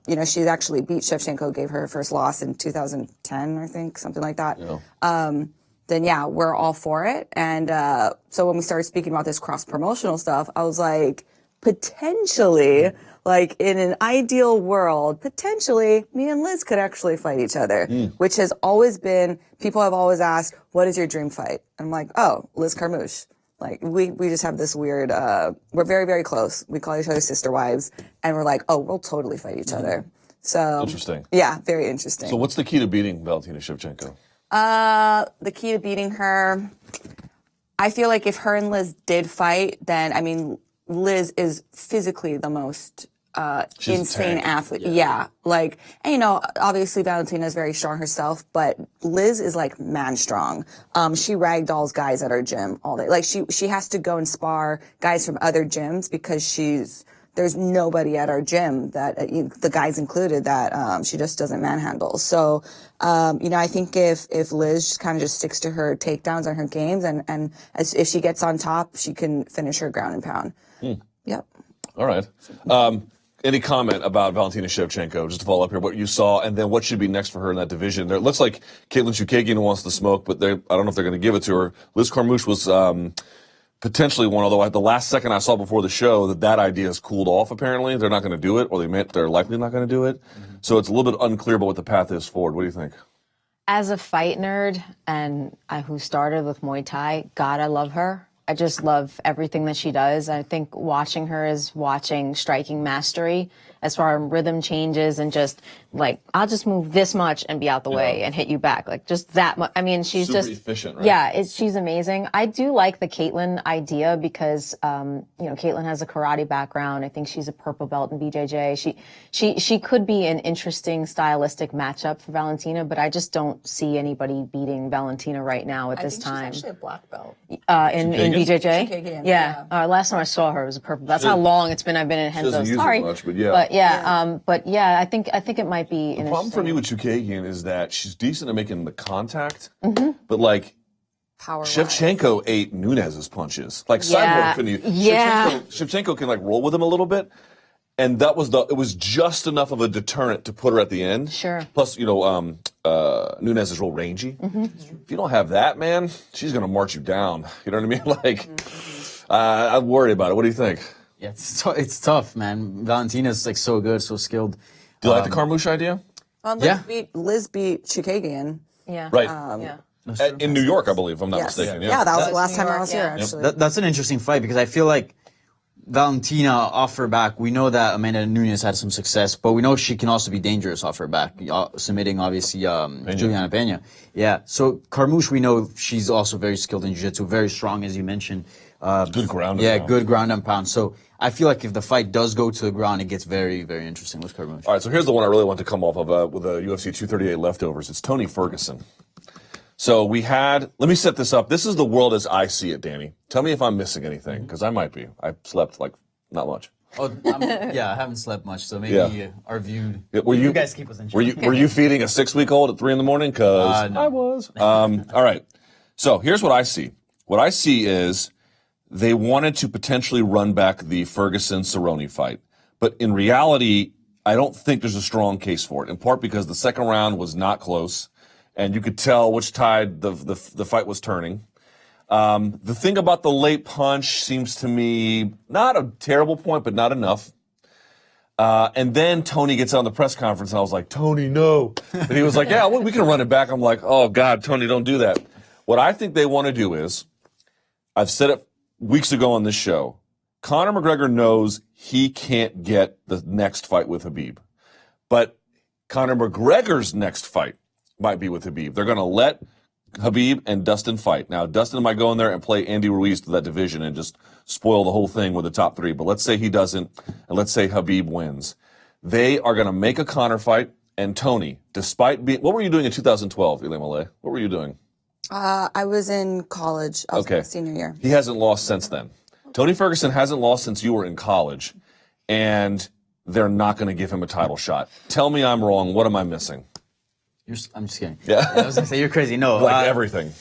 [SPEAKER 2] you know, she's actually beat Shevchenko, gave her first loss in 2010, I think, something like that.
[SPEAKER 1] Yeah.
[SPEAKER 2] Then we're all for it. And so when we started speaking about this cross-promotional stuff, I was like, potentially, like in an ideal world, potentially me and Liz could actually fight each other, which has always been, people have always asked, what is your dream fight? I'm like, oh, Liz Carmouche. Like, we just have this weird, we're very, very close. We call each other sister wives. And we're like, oh, we'll totally fight each other. So
[SPEAKER 1] Interesting.
[SPEAKER 2] Yeah, very interesting.
[SPEAKER 1] So what's the key to beating Valentina Shevchenko?
[SPEAKER 2] The key to beating her, I feel like if her and Liz did fight, then, I mean, Liz is physically the most insane athlete. Yeah. Like, and you know, obviously Valentina is very strong herself, but Liz is like man strong. She ragdolls guys at her gym all day. Like she has to go and spar guys from other gyms because there's nobody at our gym that, the guys included, that she just doesn't manhandle. So, you know, I think if Liz just kind of just sticks to her takedowns on her games and if she gets on top, she can finish her ground and pound. Yep.
[SPEAKER 1] All right. Any comment about Valentina Shevchenko, just to follow up here, what you saw, and then what should be next for her in that division? There, it looks like Caitlin Chukagian wants the smoke, but I don't know if they're going to give it to her. Liz Carmouche was potentially one, although at the last second I saw before the show that idea has cooled off, apparently. They're not going to do it, or they're likely not going to do it. So it's a little bit unclear about what the path is forward. What do you think?
[SPEAKER 3] As a fight nerd, and who started with Muay Thai, God, I love her. I just love everything that she does. I think watching her is watching striking mastery as far as rhythm changes and just like, I'll just move this much and be out the way and hit you back. Like just that much. I mean, she's
[SPEAKER 1] super
[SPEAKER 3] just
[SPEAKER 1] efficient, right?
[SPEAKER 3] Yeah, she's amazing. I do like the Caitlin idea because, you know, Caitlin has a karate background. I think she's a purple belt in BJJ. She could be an interesting stylistic matchup for Valentina, but I just don't see anybody beating Valentina right now at this time.
[SPEAKER 2] She's actually a black belt.
[SPEAKER 3] In BJJ?
[SPEAKER 2] Chukagian,
[SPEAKER 3] Yeah. Last time I saw her, it was a purple. That's how long it's been I've been in
[SPEAKER 1] doesn't
[SPEAKER 3] Henzo.
[SPEAKER 1] use it
[SPEAKER 3] Sorry.
[SPEAKER 1] much, but yeah.
[SPEAKER 3] But yeah, I think it might be
[SPEAKER 1] The problem for me with Chukagian is that she's decent at making the contact, but like
[SPEAKER 2] Power
[SPEAKER 1] Shevchenko ate Nunes's punches. Like
[SPEAKER 3] Yeah.
[SPEAKER 1] Cyborg couldn't use.
[SPEAKER 3] Yeah.
[SPEAKER 1] Shevchenko can like roll with him a little bit, and it was just enough of a deterrent to put her at the end.
[SPEAKER 3] Sure.
[SPEAKER 1] Plus, Nunes is real rangy. If you don't have that, man, she's gonna march you down. You know what I mean? Like, I'm worried about it. What do you think?
[SPEAKER 4] Yeah, it's tough, man. Valentina's like so good, so skilled.
[SPEAKER 1] Do you like the Carmouche idea?
[SPEAKER 2] Liz beat Chukagian.
[SPEAKER 3] Yeah.
[SPEAKER 1] Right.
[SPEAKER 3] Yeah.
[SPEAKER 1] In New York, I believe, if I'm not
[SPEAKER 2] Yes.
[SPEAKER 1] mistaken.
[SPEAKER 2] Yeah, that was the
[SPEAKER 3] That's
[SPEAKER 2] last
[SPEAKER 3] New
[SPEAKER 2] time I
[SPEAKER 3] York,
[SPEAKER 2] was here,
[SPEAKER 3] yeah.
[SPEAKER 2] actually.
[SPEAKER 4] That's an interesting fight because I feel like Valentina off her back, we know that Amanda Nunes had some success, but we know she can also be dangerous off her back, submitting obviously Juliana Pena. Yeah, so Carmouche, we know she's also very skilled in jiu-jitsu, very strong, as you mentioned.
[SPEAKER 1] Good ground.
[SPEAKER 4] Yeah, good ground and pound. So I feel like if the fight does go to the ground, it gets very, very interesting with Carmouche.
[SPEAKER 1] All right, so here's the one I really want to come off of with the UFC 238 leftovers. It's Tony Ferguson. So let me set this up. This is the world as I see it, Danny. Tell me if I'm missing anything, because I might be. I slept like not much.
[SPEAKER 4] Oh, I haven't slept much, so maybe our view. You guys keep us in check.
[SPEAKER 1] Were you feeding a 6-week-old at 3 a.m? Because
[SPEAKER 4] No.
[SPEAKER 1] I was. All right. So here's what I see. What I see is they wanted to potentially run back the Ferguson-Cerrone fight, but in reality, I don't think there's a strong case for it. In part because the second round was not close, and you could tell which tide the fight was turning. The thing about the late punch seems to me not a terrible point, but not enough. And then Tony gets on the press conference, and I was like, Tony, no. And he was like, yeah, well, we can run it back. I'm like, oh, God, Tony, don't do that. What I think they want to do is, I've said it weeks ago on this show, Conor McGregor knows he can't get the next fight with Khabib. But Conor McGregor's next fight might be with Khabib. They're going to let Khabib and Dustin fight. Now, Dustin might go in there and play Andy Ruiz to that division and just spoil the whole thing with the top three. But let's say he doesn't, and let's say Khabib wins. They are going to make a Conor fight, and Tony, despite being... What were you doing in 2012, Ilima-Lei? What were you doing?
[SPEAKER 2] I was in college. I was in my senior year.
[SPEAKER 1] He hasn't lost since then. Tony Ferguson hasn't lost since you were in college, and they're not going to give him a title shot. Tell me I'm wrong. What am I missing?
[SPEAKER 4] I'm just kidding.
[SPEAKER 1] Yeah.
[SPEAKER 4] I was gonna say you're crazy. No,
[SPEAKER 1] Like everything.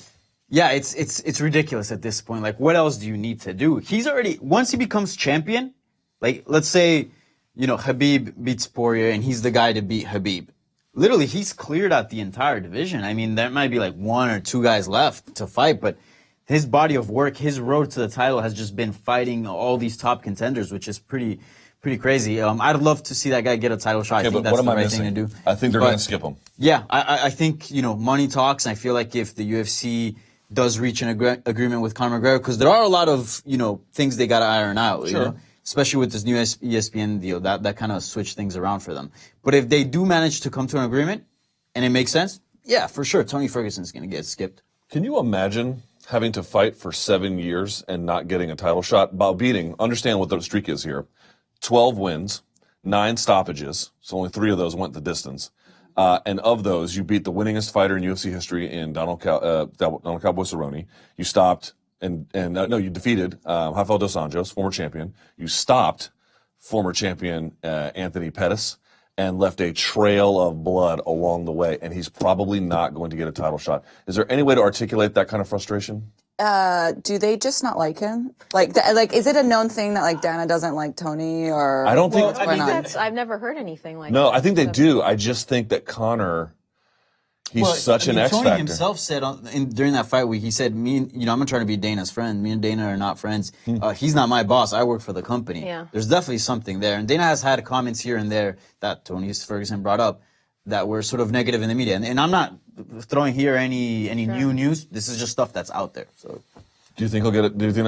[SPEAKER 4] Yeah, it's ridiculous at this point. Like, what else do you need to do? He's already, once he becomes champion, like, let's say, Khabib beats Poirier and he's the guy to beat Khabib. Literally, he's cleared out the entire division. I mean, there might be like 1 or 2 guys left to fight, but his body of work, his road to the title has just been fighting all these top contenders, which is pretty crazy. I'd love to see that guy get a title shot. I think that's the right thing to do.
[SPEAKER 1] I think they're going to skip him.
[SPEAKER 4] Yeah, I think, money talks, and I feel like if the UFC does reach an agreement with Conor McGregor, because there are a lot of, things they got to iron out, especially with this new ESPN deal, that kind of switched things around for them. But if they do manage to come to an agreement, and it makes sense, yeah, for sure, Tony Ferguson's going to get skipped.
[SPEAKER 1] Can you imagine having to fight for 7 years and not getting a title shot? About beating, understand what the streak is here. 12 wins, 9 stoppages, so only 3 of those went the distance. And of those, you beat the winningest fighter in UFC history in Donald Cowboy Cerrone. You stopped you defeated Rafael dos Anjos, former champion. You stopped former champion Anthony Pettis and left a trail of blood along the way. And he's probably not going to get a title shot. Is there any way to articulate that kind of frustration?
[SPEAKER 2] Do they just not like him? Like, is it a known thing that like Dana doesn't like Tony, or
[SPEAKER 1] I don't think.
[SPEAKER 2] what's going on?
[SPEAKER 3] I've never heard anything like that.
[SPEAKER 1] No, I think they do. I just think that Conor, he's such an X
[SPEAKER 4] Tony
[SPEAKER 1] factor.
[SPEAKER 4] himself said during that fight week, he said, I'm gonna try to be Dana's friend. Me and Dana are not friends. He's not my boss. I work for the company.
[SPEAKER 3] Yeah.
[SPEAKER 4] There's definitely something there. And Dana has had comments here and there that Tony Ferguson brought up that were sort of negative in the media. And I'm not throwing here any new news. This is just stuff that's out there. So,
[SPEAKER 1] do you think he'll get it? Do you think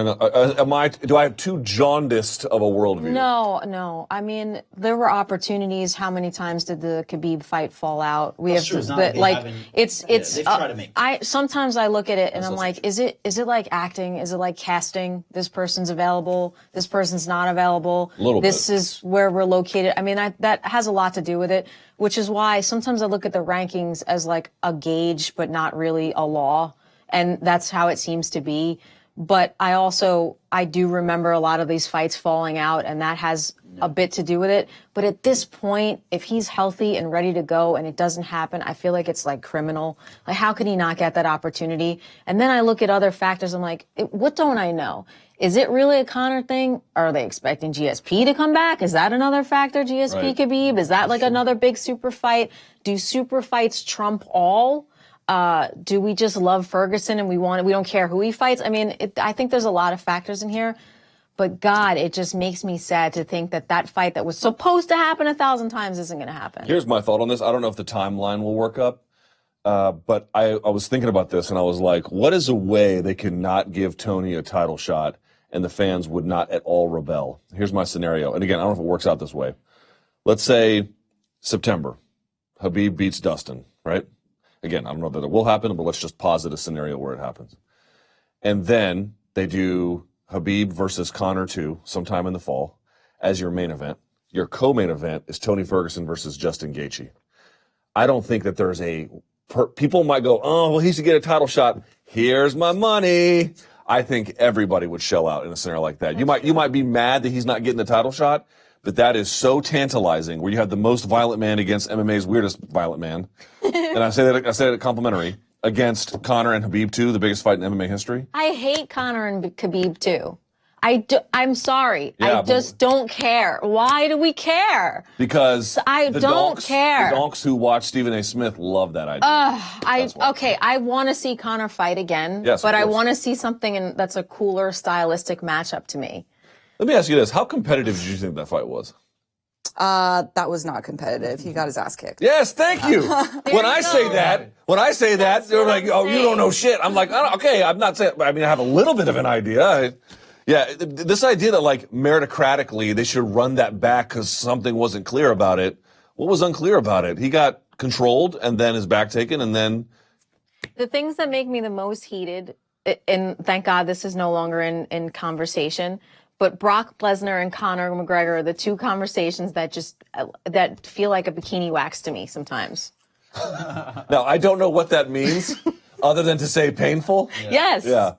[SPEAKER 1] do I have too jaundiced of a worldview?
[SPEAKER 3] No. I mean, there were opportunities. How many times did the Khabib fight fall out? We have, but like, it's.
[SPEAKER 4] they've tried to make.
[SPEAKER 3] Sometimes I look at it and I'm like, is it like acting? Is it like casting? This person's available. This person's not available.
[SPEAKER 1] A little bit.
[SPEAKER 3] This is where we're located. I mean, that has a lot to do with it, which is why sometimes I look at the rankings as like a gauge, but not really a law. And that's how it seems to be. But I do remember a lot of these fights falling out, and that has a bit to do with it. But at this point, if he's healthy and ready to go and it doesn't happen, I feel like it's like criminal. Like, how could he not get that opportunity? And then I look at other factors. I'm like, what don't I know? Is it really a Conor thing? Are they expecting GSP to come back? Is that another factor? GSP Khabib? Is that like another big super fight? Do super fights trump all? Do we just love Ferguson and we don't care who he fights? I mean, I think there's a lot of factors in here, but God, it just makes me sad to think that fight that was supposed to happen 1,000 times isn't going to happen.
[SPEAKER 1] Here's my thought on this. I don't know if the timeline will work up, but I was thinking about this and I was like, what is a way they could not give Tony a title shot and the fans would not at all rebel? Here's my scenario. And again, I don't know if it works out this way. Let's say September, Khabib beats Dustin, right? Again, I don't know that it will happen, but let's just posit a scenario where it happens. And then they do Khabib versus Conor 2 sometime in the fall as your main event. Your co-main event is Tony Ferguson versus Justin Gaethje. I don't think that there's people might go, oh, well, he should get a title shot. Here's my money. I think everybody would shell out in a scenario like that. You might be mad that he's not getting the title shot, but that is so tantalizing where you have the most violent man against MMA's weirdest violent man. And I say that complimentary against Conor and Khabib too, the biggest fight in MMA history.
[SPEAKER 3] I hate Conor and Khabib too. I'm sorry.
[SPEAKER 1] Yeah,
[SPEAKER 3] I just don't care. Why do we care?
[SPEAKER 1] Because
[SPEAKER 3] I don't care.
[SPEAKER 1] The donks who watch Stephen A. Smith love that idea.
[SPEAKER 3] I want to see Conor fight again,
[SPEAKER 1] yes,
[SPEAKER 3] but I want to see something that's a cooler stylistic matchup to me.
[SPEAKER 1] Let me ask you this. How competitive did you think that fight was?
[SPEAKER 2] That was not competitive. He got his ass kicked.
[SPEAKER 1] Yes, thank you. When I say that, they're like, oh, you don't know shit. I'm like, oh, okay, I'm not saying, I have a little bit of an idea. This idea that like meritocratically they should run that back because something wasn't clear about it. What was unclear about it? He got controlled and then his back taken and then.
[SPEAKER 3] The things that make me the most heated, and thank God this is no longer in conversation, but Brock Lesnar and Conor McGregor are the two conversations that feel like a bikini wax to me sometimes.
[SPEAKER 1] Now, I don't know what that means other than to say painful.
[SPEAKER 3] Yes.
[SPEAKER 1] Yeah.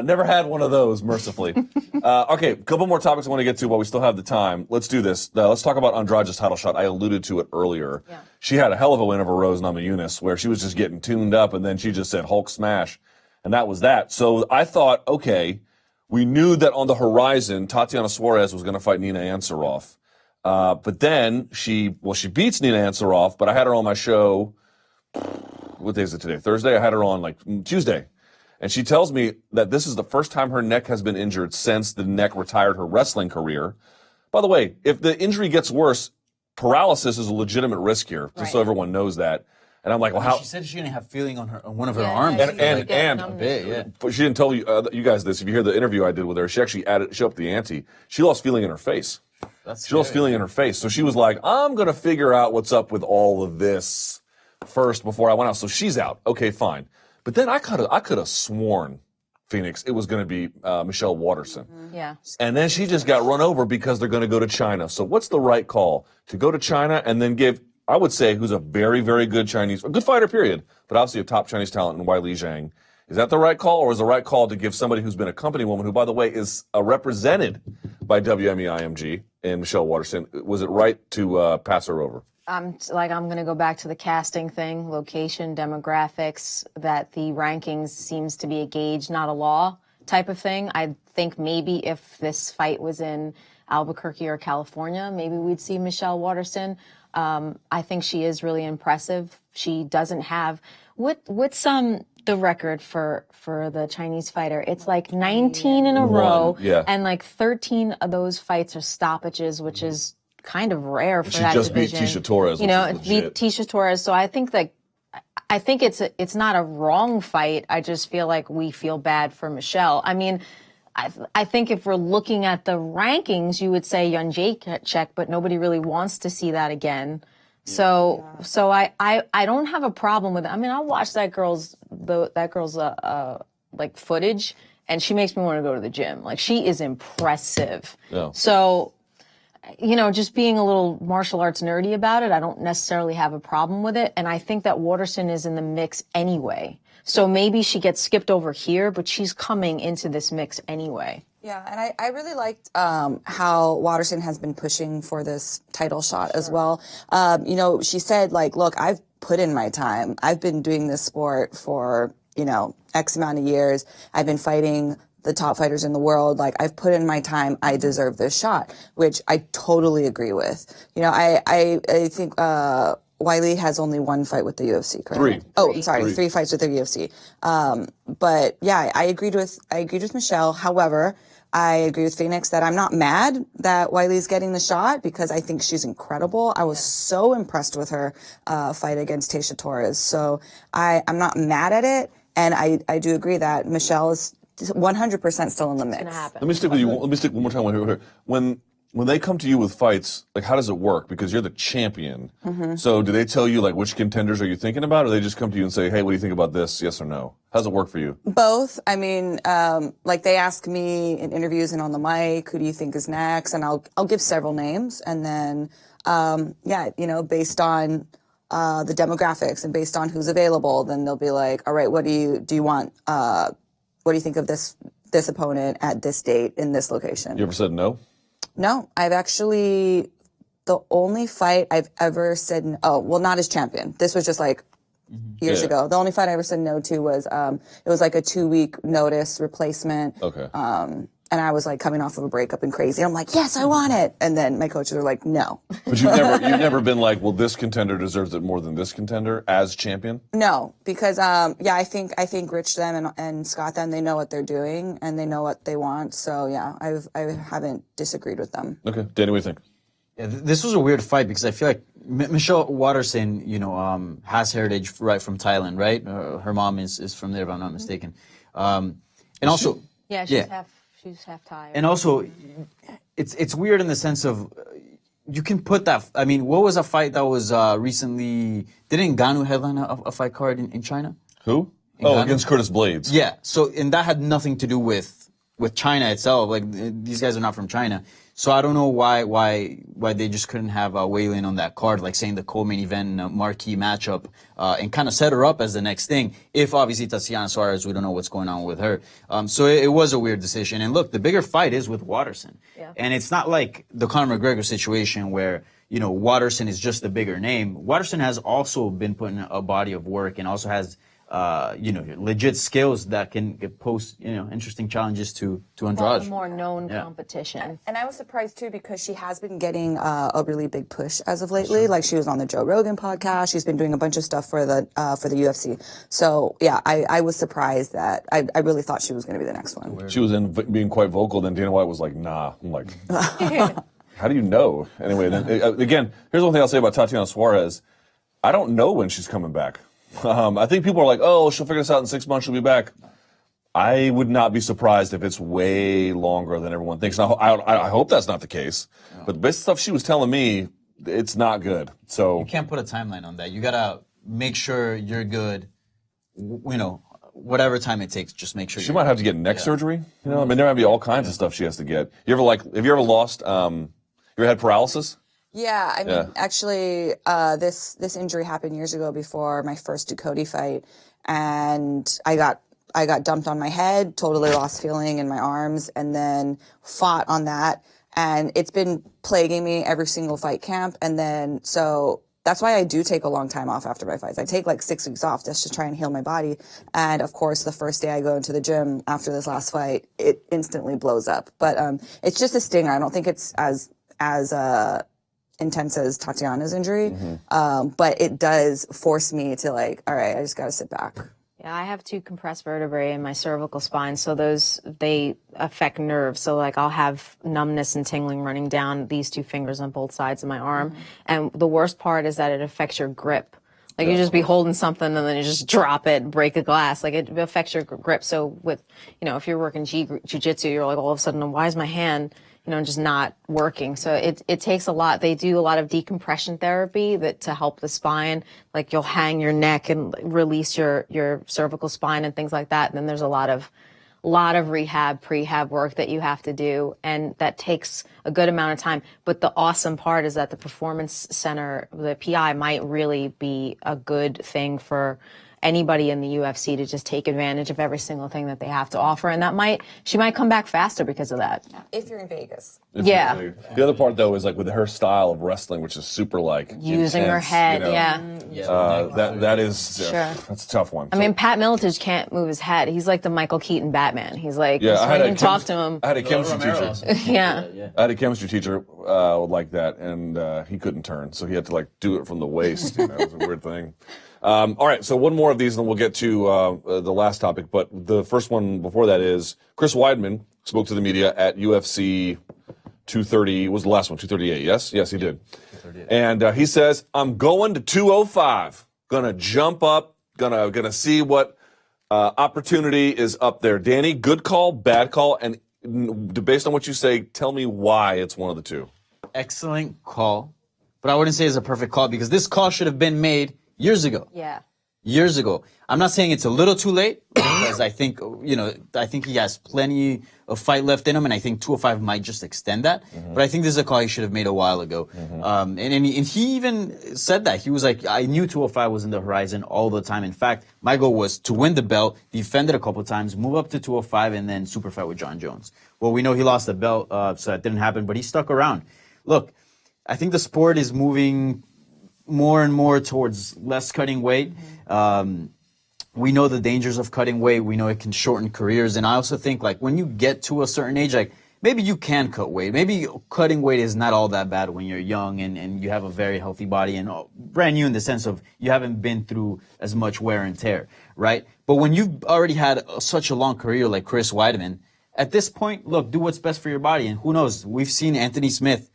[SPEAKER 1] Never had one of those, mercifully. Okay, a couple more topics I want to get to while we still have the time. Let's do this. Let's talk about Andrade's title shot. I alluded to it earlier. Yeah. She had a hell of a win over Rose Namajunas where she was just getting tuned up and then she just said Hulk smash. And that was that. So I thought, okay, we knew that on the horizon, Tatiana Suarez was going to fight Nina Ansaroff. But then she beats Nina Ansaroff, but I had her on my show, what day is it today? Thursday? I had her on like Tuesday. And she tells me that this is the first time her neck has been injured since the neck retired her wrestling career. By the way, if the injury gets worse, paralysis is a legitimate risk here, just so everyone knows that. And I'm like, well, how?
[SPEAKER 4] She said she didn't have feeling on one of her arms.
[SPEAKER 1] And
[SPEAKER 4] a bit, yeah.
[SPEAKER 1] But she didn't tell you guys this. If you hear the interview I did with her, she actually she upped the ante. She lost feeling in her face. She lost feeling in her face. So she was like, I'm going to figure out what's up with all of this first before I went out. So she's out. Okay, fine. But then I could have sworn, Phoenix, it was going to be Michelle Waterson.
[SPEAKER 3] Mm-hmm. Yeah.
[SPEAKER 1] And then she just got run over because they're going to go to China. So what's the right call? To go to China and then give, I would say, who's a very, very good a good fighter, period, but obviously a top Chinese talent in Weili Zhang. Is that the right call, or is the right call to give somebody who's been a company woman, who, by the way, is represented by WME-IMG and Michelle Waterson? Was it right to pass her over?
[SPEAKER 3] I'm going to go back to the casting thing, location, demographics, that the rankings seems to be a gauge, not a law type of thing. I think maybe if this fight was in Albuquerque or California, maybe we'd see Michelle Waterson. I think she is really impressive. She doesn't have, what's the record for the Chinese fighter? It's like 19 in a row, and like 13 of those fights are stoppages, which is kind of rare for that division.
[SPEAKER 1] She just beat Tisha Torres.
[SPEAKER 3] Beat Tisha Torres. So I think it's not a wrong fight. I just feel like we feel bad for Michelle. I mean, I think if we're looking at the rankings, you would say Jędrzejczyk, but nobody really wants to see that again. So I don't have a problem with it. I mean, I'll watch that girl's like footage, and she makes me want to go to the gym. Like, she is impressive. Yeah. So, just being a little martial arts nerdy about it, I don't necessarily have a problem with it. And I think that Waterson is in the mix anyway. So maybe she gets skipped over here, but she's coming into this mix anyway.
[SPEAKER 2] Yeah, and I really liked how Watterson has been pushing for this title shot as well. You know, she said, like, look, I've put in my time. I've been doing this sport for, you know, X amount of years. I've been fighting the top fighters in the world. Like, I've put in my time. I deserve this shot, which I totally agree with. You know, I think Weidman has only one fight with the UFC, correct?
[SPEAKER 1] Three.
[SPEAKER 2] Oh, I'm sorry, three fights with the UFC. But yeah, I agreed with Michelle. However, I agree with Phoenix that I'm not mad that Weidman's getting the shot because I think she's incredible. I was so impressed with her fight against Tecia Torres. So I'm not mad at it, and I do agree that Michelle is 100% still in the mix.
[SPEAKER 3] It's gonna happen.
[SPEAKER 1] Let me stick with you. Let me stick one more time. When they come to you with fights, like, how does it work? Because you're the champion. So do they tell you, like, which contenders are you thinking about, or they just come to you and say, hey, what do you think about this? Yes or no? How does it work for you?
[SPEAKER 2] Both. I mean, like, they ask me in interviews and on the mic, who do you think is next? And I'll give several names. And then, yeah, you know, based on the demographics and based on who's available, then they'll be like, all right, what do you want? What do you think of this opponent at this date in this location?
[SPEAKER 1] You ever said no?
[SPEAKER 2] No, I've actually, the only fight I've ever said, not as champion. This was just like years ago. The only fight I ever said no to was, it was like a 2-week notice replacement.
[SPEAKER 1] Okay.
[SPEAKER 2] And I was like coming off of a breakup and crazy. I'm like, yes, I want it. And then my coaches were like, no.
[SPEAKER 1] But you've never been like, well, this contender deserves it more than this contender as champion?
[SPEAKER 2] No, because yeah, I think Rich them and Scott them, they know what they're doing and they know what they want. So yeah, I haven't disagreed with them.
[SPEAKER 1] Okay. Danny, what do you think?
[SPEAKER 4] Yeah, this was a weird fight because I feel like Michelle Watterson, you know, has heritage right from Thailand, right? Her mom is from there, if I'm not mistaken. And also,
[SPEAKER 3] Yeah, she's half Thai.
[SPEAKER 4] and also, it's weird in the sense of you can put that. I mean, what was a fight that was recently? Didn't Ngannou headline a fight card in China?
[SPEAKER 1] Who?
[SPEAKER 4] Ngannou?
[SPEAKER 1] Against Curtis Blades.
[SPEAKER 4] Yeah. So, and that had nothing to do with China itself. Like, these guys are not from China. So I don't know why they just couldn't have Weidman on that card, like saying the co-main event marquee matchup, and kind of set her up as the next thing. If obviously Tatiana Suarez, we don't know what's going on with her. So it was a weird decision. And look, the bigger fight is with Watterson.
[SPEAKER 3] Yeah.
[SPEAKER 4] And it's not like the Conor McGregor situation where, you know, Watterson is just the bigger name. Watterson has also been putting a body of work and also has, you know, legit skills that can pose, you know, interesting challenges to Andrade.
[SPEAKER 3] A more known competition.
[SPEAKER 2] And I was surprised too because she has been getting a really big push as of lately. Like, she was on the Joe Rogan podcast. She's been doing a bunch of stuff for the UFC. So yeah, I was surprised that I really thought she was going to be the next one.
[SPEAKER 1] She was being quite vocal. Then Dana White was like, nah. I'm like, how do you know? Anyway, then again, here's one thing I'll say about Tatiana Suarez. I don't know when she's coming back. I think people are like, oh, she'll figure this out in 6 months, she'll be back. I would not be surprised if it's way longer than everyone thinks. Now, I hope that's not the case. No. But the best stuff she was telling me, it's not good. So
[SPEAKER 4] you can't put a timeline on that. You gotta make sure you're good. You know, whatever time it takes, just make sure.
[SPEAKER 1] She might have to get neck surgery. You know, I mean, there might be all kinds of stuff she has to get. Have you ever lost? You ever had paralysis?
[SPEAKER 2] Yeah, I mean, actually, this injury happened years ago before my first Ducote fight, and I got dumped on my head, totally lost feeling in my arms, and then fought on that, and it's been plaguing me every single fight camp, and then so that's why I do take a long time off after my fights. I take like 6 weeks off just to try and heal my body, and of course, the first day I go into the gym after this last fight, it instantly blows up. But it's just a stinger. I don't think it's as intense as Tatiana's injury, but it does force me to like, all right, I just got to sit back.
[SPEAKER 3] Yeah, I have 2 compressed vertebrae in my cervical spine, so they affect nerves. So like I'll have numbness and tingling running down these 2 fingers on both sides of my arm. And the worst part is that it affects your grip. Like you just be holding something and then you just drop it, break a glass. Like it affects your grip. So with, you know, if you're working jiu-jitsu, you're like all of a sudden, why is my hand, you know, just not working? So it takes a lot. They do a lot of decompression therapy to help the spine. Like you'll hang your neck and release your cervical spine and things like that. And then there's a lot of rehab, prehab work that you have to do, and that takes a good amount of time. But the awesome part is that the performance center, the PI, might really be a good thing for anybody in the UFC to just take advantage of every single thing that they have to offer. And she might come back faster because of that.
[SPEAKER 2] If you're in Vegas.
[SPEAKER 3] Yeah.
[SPEAKER 1] The other part, though, is like with her style of wrestling, which is super like
[SPEAKER 3] Using her
[SPEAKER 1] intense,
[SPEAKER 3] head,
[SPEAKER 1] you know. That is that's a tough one.
[SPEAKER 3] I mean, Pat Miletich can't move his head. He's like the Michael Keaton Batman. He's like,
[SPEAKER 1] yeah,
[SPEAKER 3] I can talk to him.
[SPEAKER 1] I had a chemistry teacher.
[SPEAKER 3] Yeah.
[SPEAKER 1] I had a chemistry teacher like that, and he couldn't turn, so he had to like do it from the waist. You know, it was a weird thing. All right, so one more of these, and then we'll get to the last topic. But the first one before that is Chris Weidman spoke to the media at UFC 230. Was the last one 238? Yes, he did. And he says, "I'm going to 205. Gonna jump up. Gonna see what opportunity is up there." Danny, good call, bad call, and based on what you say, tell me why it's one of the two.
[SPEAKER 4] Excellent call, but I wouldn't say it's a perfect call because this call should have been made years ago.
[SPEAKER 3] Yeah.
[SPEAKER 4] Years ago. I'm not saying it's a little too late because I think he has plenty of fight left in him, and I think 205 might just extend that. But I think this is a call he should have made a while ago. And he even said that. He was like, I knew 205 was in the horizon all the time. In fact, my goal was to win the belt, defend it a couple times, move up to 205, and then super fight with John Jones. Well, we know he lost the belt, so that didn't happen, but he stuck around. Look, I think the sport is moving more and more towards less cutting weight. We know the dangers of cutting weight. We know it can shorten careers. And I also think, like, when you get to a certain age, like, maybe you can cut weight. Maybe cutting weight is not all that bad when you're young and you have a very healthy body and brand new in the sense of you haven't been through as much wear and tear, right? But when you've already had such a long career like Chris Weidman, at this point, look, do what's best for your body. And who knows? We've seen Anthony Smith.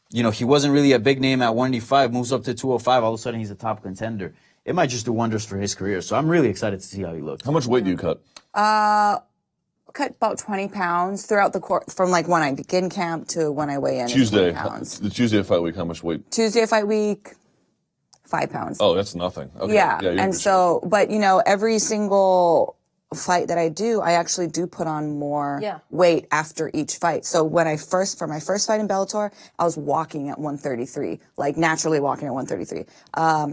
[SPEAKER 4] You know, he wasn't really a big name at 185, moves up to 205, all of a sudden he's a top contender. It might just do wonders for his career. So I'm really excited to see how he looks.
[SPEAKER 1] How much weight do you cut?
[SPEAKER 2] Cut about 20 pounds throughout the course, from like when I begin camp to when I weigh in.
[SPEAKER 1] Tuesday.
[SPEAKER 2] 20 pounds.
[SPEAKER 1] The Tuesday fight week, how much weight?
[SPEAKER 2] Tuesday fight week, 5 pounds.
[SPEAKER 1] Oh, that's nothing. Okay.
[SPEAKER 2] Yeah.
[SPEAKER 1] you're
[SPEAKER 2] And
[SPEAKER 1] good
[SPEAKER 2] so, but you know, every single fight that I do, I actually do put on more weight after each fight. So when for my first fight in Bellator, I was walking at 133, like naturally walking at 133.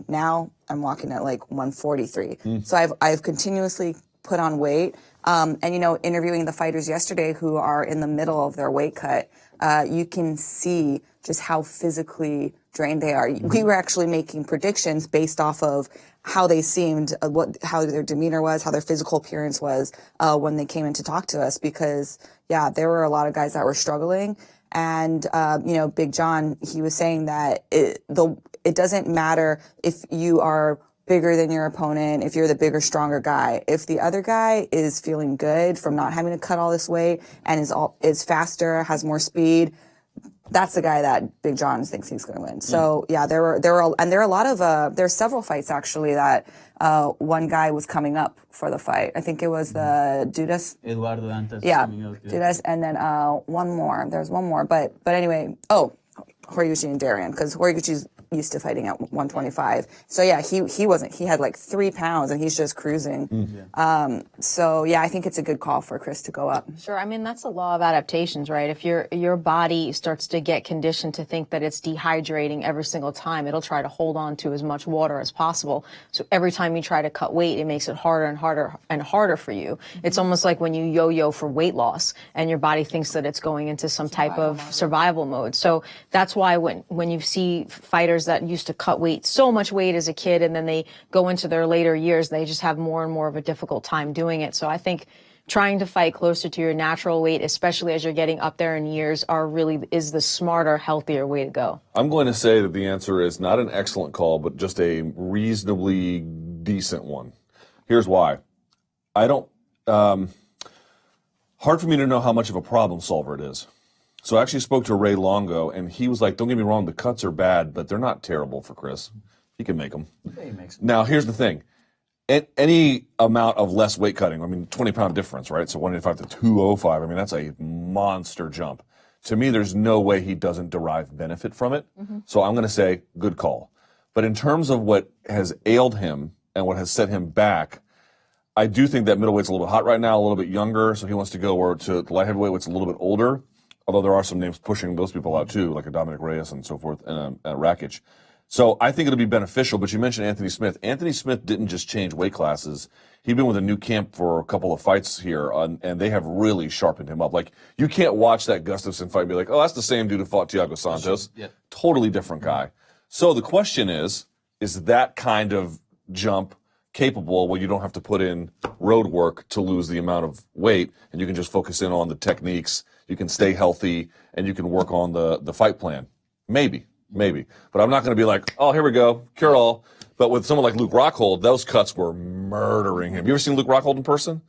[SPEAKER 2] Now I'm walking at like 143. So I've continuously put on weight. And you know, interviewing the fighters yesterday who are in the middle of their weight cut, you can see just how physically drained they are. We were actually making predictions based off of how they seemed, how their demeanor was, how their physical appearance was when they came in to talk to us. Because there were a lot of guys that were struggling, and you know, Big John, he was saying that it doesn't matter if you are bigger than your opponent, if you're the bigger, stronger guy. If the other guy is feeling good from not having to cut all this weight and is faster, has more speed, that's the guy that Big John thinks he's going to win. So there are a lot of there's several fights actually that one guy was coming up for the fight. I think it was the Dudas.
[SPEAKER 4] Eduardo Dantas.
[SPEAKER 2] Yeah,
[SPEAKER 4] coming up,
[SPEAKER 2] Dudas, and then one more. There's one more, but anyway. Horiguchi and Darian, because Horiguchi's used to fighting at 125. So he had like 3 pounds and he's just cruising. I think it's a good call for Chris to go up.
[SPEAKER 3] Sure. I mean, that's the law of adaptations, right? If your body starts to get conditioned to think that it's dehydrating every single time, it'll try to hold on to as much water as possible. So every time you try to cut weight, it makes it harder and harder and harder for you. It's almost like when you yo-yo for weight loss and your body thinks that it's going into some type of survival mode. So that's why when you see fighters that used to cut weight, so much weight as a kid, and then they go into their later years, they just have more and more of a difficult time doing it. So I think trying to fight closer to your natural weight, especially as you're getting up there in years, is the smarter, healthier way to go. I'm
[SPEAKER 1] going to say that the answer is not an excellent call, but just a reasonably decent one. Here's why. Hard for me to know how much of a problem solver it is. So I actually spoke to Ray Longo, and he was like, don't get me wrong, the cuts are bad, but they're not terrible for Chris. He can make them. Yeah, he makes them. Now, here's the thing. Any amount of less weight cutting, 20-pound difference, right? So 185 to 205, that's a monster jump. To me, there's no way he doesn't derive benefit from it. So I'm going to say, good call. But in terms of what has ailed him and what has set him back, I do think that middleweight's a little bit hot right now, a little bit younger, so he wants to go to light heavyweight, which is a little bit older. Although there are some names pushing those people out too, like a Dominic Reyes and so forth, and Rakic. So I think it'll be beneficial, but you mentioned Anthony Smith. Anthony Smith didn't just change weight classes. He'd been with a new camp for a couple of fights here, and they have really sharpened him up. Like, you can't watch that Gustafsson fight and be like, oh, that's the same dude who fought Thiago Santos.
[SPEAKER 4] Yeah.
[SPEAKER 1] Totally different guy. So the question is that kind of jump capable where you don't have to put in road work to lose the amount of weight, and you can just focus in on the techniques, you can stay healthy, and you can work on the fight plan? Maybe. But I'm not going to be like, oh, here we go, cure all. But with someone like Luke Rockhold, those cuts were murdering him. You ever seen Luke Rockhold in person?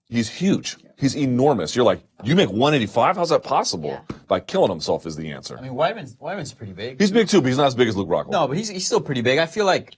[SPEAKER 1] He's huge. He's enormous. You're like, you make 185? How's that possible?
[SPEAKER 3] Yeah.
[SPEAKER 1] By killing himself is the answer.
[SPEAKER 4] I mean, Weidman's pretty big.
[SPEAKER 1] He's big too, but he's not as big as Luke Rockhold.
[SPEAKER 4] No, but he's still pretty big. I feel like,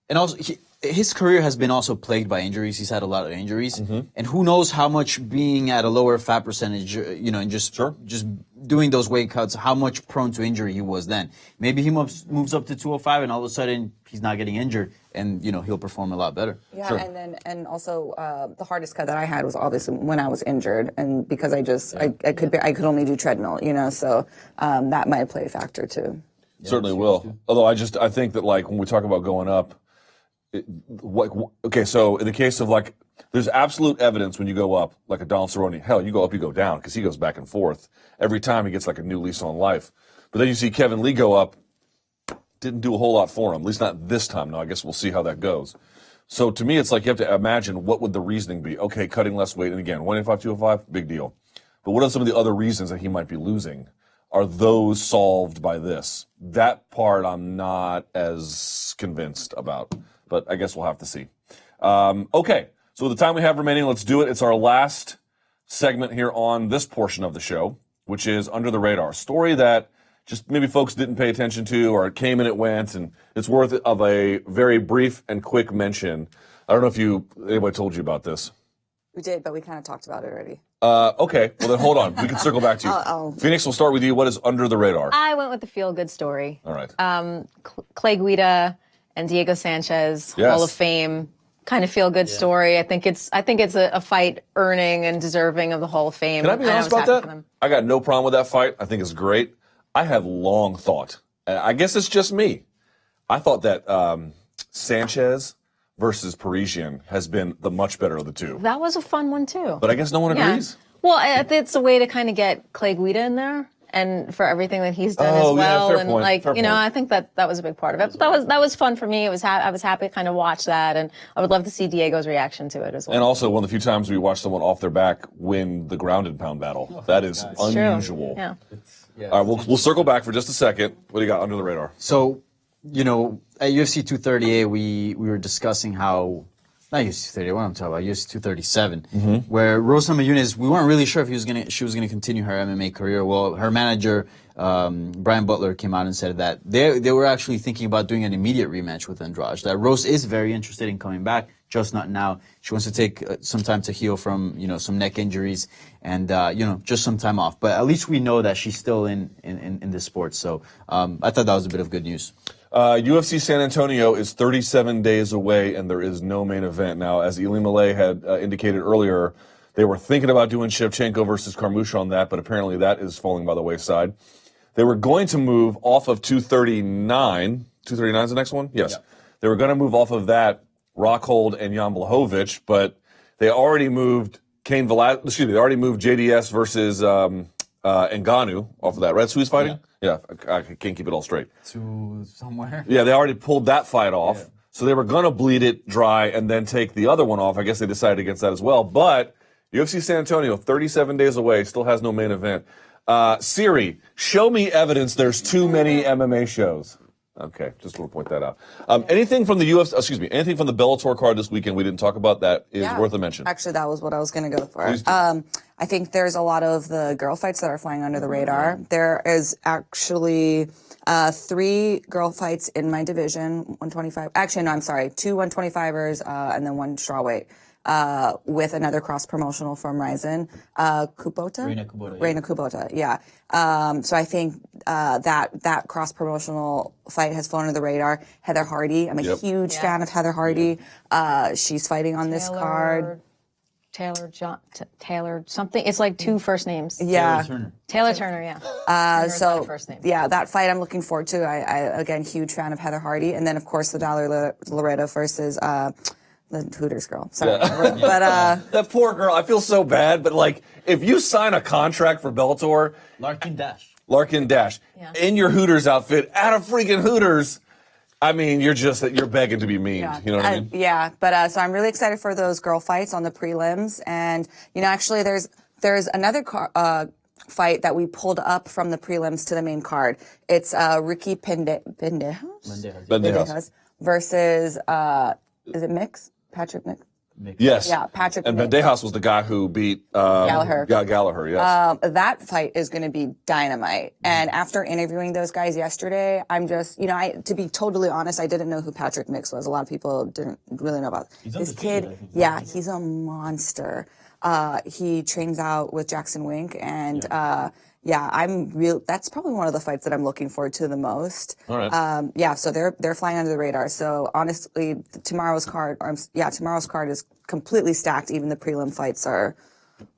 [SPEAKER 4] and also his career has been also plagued by injuries. He's had a lot of injuries, and who knows how much being at a lower fat percentage, and just doing those weight cuts, how much prone to injury he was then. Maybe he moves up to 205, and all of a sudden he's not getting injured, and he'll perform a lot better.
[SPEAKER 2] Yeah,
[SPEAKER 1] Sure.
[SPEAKER 2] and also the hardest cut that I had was obviously when I was injured, and because I could only do treadmill, so that might play a factor too.
[SPEAKER 1] Certainly will. Although I think that, like, when we talk about going up, so in the case of, like, there's absolute evidence when you go up, like a Donald Cerrone, hell, you go up, you go down, because he goes back and forth. Every time he gets like a new lease on life. But then you see Kevin Lee go up, didn't do a whole lot for him, at least not this time. Now, I guess we'll see how that goes. So to me, it's like you have to imagine what would the reasoning be. Okay, cutting less weight, and again, 185, 205, big deal. But what are some of the other reasons that he might be losing? Are those solved by this? That part I'm not as convinced about. But I guess we'll have to see. Okay, so with the time we have remaining, let's do it. It's our last segment here on this portion of the show, which is Under the Radar. A story that just maybe folks didn't pay attention to, or it came and it went, and it's worth of a very brief and quick mention. I don't know if anybody told you about this.
[SPEAKER 2] We did, but we kind of talked about it already.
[SPEAKER 1] Okay, well then hold on. We can circle back to you. Phoenix, we'll start with you. What is Under the Radar?
[SPEAKER 3] I went with the feel-good story.
[SPEAKER 1] All right.
[SPEAKER 3] Clay Guida and Diego Sanchez,
[SPEAKER 1] Yes.
[SPEAKER 3] Hall of Fame, kind of feel-good story. I think it's a fight earning and deserving of the Hall of Fame.
[SPEAKER 1] Can I be honest
[SPEAKER 3] was
[SPEAKER 1] about
[SPEAKER 3] happy for
[SPEAKER 1] that?
[SPEAKER 3] them.
[SPEAKER 1] I got no problem with that fight. I think it's great. I have long thought, and I guess it's just me, I thought that Sanchez versus Parisian has been the much better of the two.
[SPEAKER 3] That was a fun one too.
[SPEAKER 1] But I guess no one agrees.
[SPEAKER 3] Well, it's a way to kind of get Clay Guida in there, and for everything that he's done as well,
[SPEAKER 1] fair
[SPEAKER 3] and
[SPEAKER 1] point,
[SPEAKER 3] like
[SPEAKER 1] fair point.
[SPEAKER 3] I think that was a big part of it. But that was fun for me. I was happy to kind of watch that, and I would love to see Diego's reaction to it as well.
[SPEAKER 1] And also, one of the few times we watch someone off their back win the ground and pound battle. That is unusual.
[SPEAKER 3] Yeah.
[SPEAKER 1] All right, we'll circle back for just a second. What do you got under the radar?
[SPEAKER 4] So, at UFC 238, we were discussing how, not UFC 238, what I'm talking about, UFC 237, where Rosa Namajunas, we weren't really sure if she was gonna continue her MMA career. Well, her manager, Brian Butler, came out and said that they were actually thinking about doing an immediate rematch with Andrade. That Rose is very interested in coming back, just not now. She wants to take some time to heal from, some neck injuries and, just some time off. But at least we know that she's still in this sport. So I thought that was a bit of good news.
[SPEAKER 1] UFC San Antonio is 37 days away, and there is no main event. Now, as Ilima-Lei had indicated earlier, they were thinking about doing Shevchenko versus Carmouche on that, but apparently that is falling by the wayside. They were going to move off of 239. 239 is the next one? Yes. Yep. They were going to move off of that Rockhold and Jan Blachowicz, but they already moved they already moved JDS versus Ngannou off of that, right? So who's fighting? Yeah, I can't keep it all straight.
[SPEAKER 4] To somewhere?
[SPEAKER 1] Yeah, they already pulled that fight off. Yeah. So they were going to bleed it dry and then take the other one off. I guess they decided against that as well. But UFC San Antonio, 37 days away, still has no main event. Siri, show me evidence there's too many MMA shows. Okay, just want to point that out. Anything from the UFC, anything from the Bellator card this weekend we didn't talk about that is worth a mention?
[SPEAKER 2] Actually, that was what I was going to go for. I think there's a lot of the girl fights that are flying under the radar. There is actually 3 girl fights in my division, 125. Actually, no, I'm sorry, 2 125ers and then 1 strawweight. With another cross-promotional from Ryzen, Kubota? Reina Kubota, yeah. So I think that cross-promotional fight has flown under the radar. Heather Hardy, I'm a huge fan of Heather Hardy. She's fighting on this card.
[SPEAKER 3] Taylor something. It's like two first names.
[SPEAKER 2] Yeah.
[SPEAKER 3] Taylor Turner, yeah. There's a lot of first names.
[SPEAKER 2] Yeah, that fight I'm looking forward to. I again, huge fan of Heather Hardy. And then, of course, the Dollar Loretto versus the Hooters girl. Sorry. But
[SPEAKER 1] That poor girl. I feel so bad, but like, if you sign a contract for Bellator,
[SPEAKER 4] Larkin Dash.
[SPEAKER 3] Yeah.
[SPEAKER 1] In your Hooters outfit at a freaking Hooters, I mean, you're begging to be mean. You know what I mean?
[SPEAKER 2] Yeah, but so I'm really excited for those girl fights on the prelims. And, actually there's another fight that we pulled up from the prelims to the main card. It's Ricky Pendejas versus, is it Mix? Patrick Mix?
[SPEAKER 1] Yes.
[SPEAKER 2] Yeah, Patrick
[SPEAKER 1] And
[SPEAKER 2] Mix.
[SPEAKER 1] Pendejas was the guy who beat
[SPEAKER 2] Gallagher.
[SPEAKER 1] Gallagher, yes.
[SPEAKER 2] That fight is going to be dynamite. And after interviewing those guys yesterday, I'm just, to be totally honest, I didn't know who Patrick Mix was. A lot of people didn't really know about this kid. Yeah, he's a monster. He trains out with Jackson Wink, and that's probably one of the fights that I'm looking forward to the most.
[SPEAKER 1] All right.
[SPEAKER 2] So they're flying under the radar. So honestly, tomorrow's card is completely stacked. Even the prelim fights are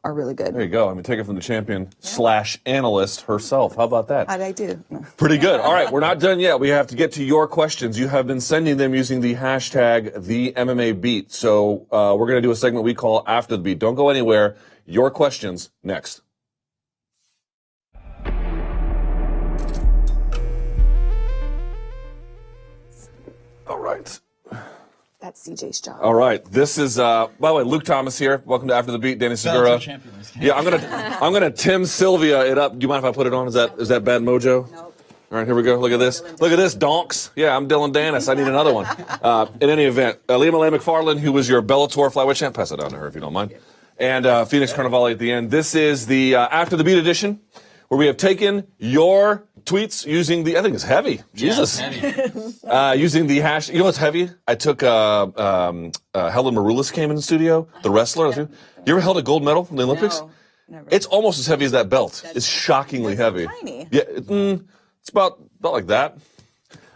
[SPEAKER 2] really good.
[SPEAKER 1] There you go. I mean, take it from the champion / analyst herself. How about that?
[SPEAKER 2] How'd I do?
[SPEAKER 1] Pretty good. All right, we're not done yet. We have to get to your questions. You have been sending them using the hashtag #TheMMABeat. So we're going to do a segment we call After the Beat. Don't go anywhere. Your questions next. All right.
[SPEAKER 2] That's CJ's job.
[SPEAKER 1] All right. This is, by the way, Luke Thomas here. Welcome to After the Beat. Danny Segura. Yeah, I'm gonna Tim Sylvia it up. Do you mind if I put it on? Is that bad mojo?
[SPEAKER 2] Nope.
[SPEAKER 1] All right, here we go. Look at this. Look at this, donks. Yeah, I'm Dylan Dennis. I need another one. In any event, Ilima-Lei McFarland, who was your Bellator flyweight champ, pass it on to her if you don't mind. And Phoenix Carnivale at the end. This is the After the Beat edition, where we have taken your tweets using I think it's heavy. Jesus.
[SPEAKER 4] Yeah, it's heavy.
[SPEAKER 1] Using the hash. You know what's heavy? I took Helen Maroulis came in the studio, the wrestler. You ever held a gold medal in the Olympics?
[SPEAKER 2] No, never.
[SPEAKER 1] It's almost as heavy as that belt. It's shockingly heavy.
[SPEAKER 2] Tiny.
[SPEAKER 1] Yeah, it's about like that.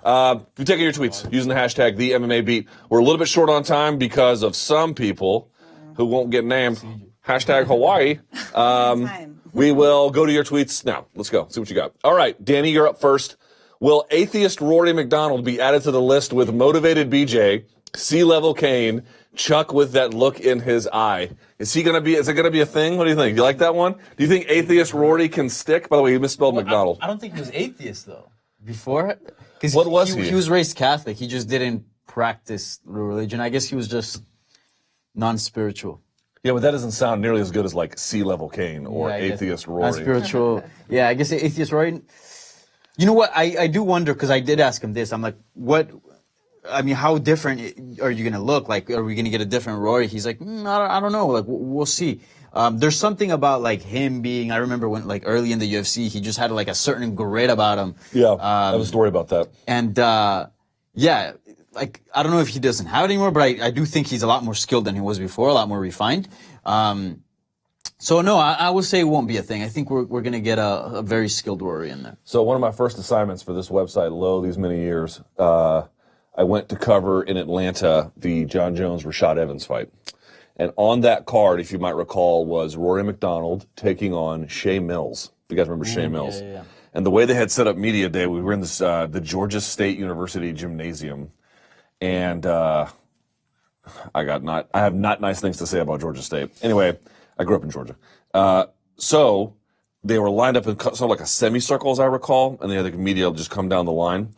[SPEAKER 1] If you're taking your tweets using the hashtag #TheMMABeat, we're a little bit short on time because of some people who won't get named. Hashtag Hawaii. We will go to your tweets now. Let's go. See what you got. All right, Danny, you're up first. Will atheist Rory McDonald be added to the list with motivated BJ, C-level Kane, Chuck with that look in his eye? Is it going to be a thing? What do you think? Do you like that one? Do you think atheist Rory can stick? By the way, he misspelled McDonald.
[SPEAKER 4] I don't think he was atheist, though. Before? Because
[SPEAKER 1] What was he?
[SPEAKER 4] He was raised Catholic. He just didn't practice the religion. I guess he was just non-spiritual.
[SPEAKER 1] Yeah, but that doesn't sound nearly as good as like C-level Kane or
[SPEAKER 4] Yeah, I guess.
[SPEAKER 1] atheist Rory.
[SPEAKER 4] Non-spiritual. Yeah, I guess atheist Rory. You know what? I do wonder, because I did ask him this. I'm like, how different are you going to look? Like, are we going to get a different Rory? He's like, I don't know. Like, we'll see. There's something about like him being, I remember when like early in the UFC, he just had like a certain grit about him.
[SPEAKER 1] Yeah, I have a story about that.
[SPEAKER 4] And, like, I don't know if he doesn't have it anymore, but I do think he's a lot more skilled than he was before, a lot more refined. So no, I would say it won't be a thing. I think we're going to get a very skilled Rory in there.
[SPEAKER 1] So one of my first assignments for this website, these many years, I went to cover in Atlanta the John Jones-Rashad Evans fight. And on that card, if you might recall, was Rory McDonald taking on Shea Mills. If you guys remember Shea Mills.
[SPEAKER 4] Yeah.
[SPEAKER 1] And the way they had set up Media Day, we were in this the Georgia State University gymnasium. And I have not nice things to say about Georgia State. Anyway, I grew up in Georgia. So they were lined up in sort of like a semicircle, as I recall, and they had the media just come down the line.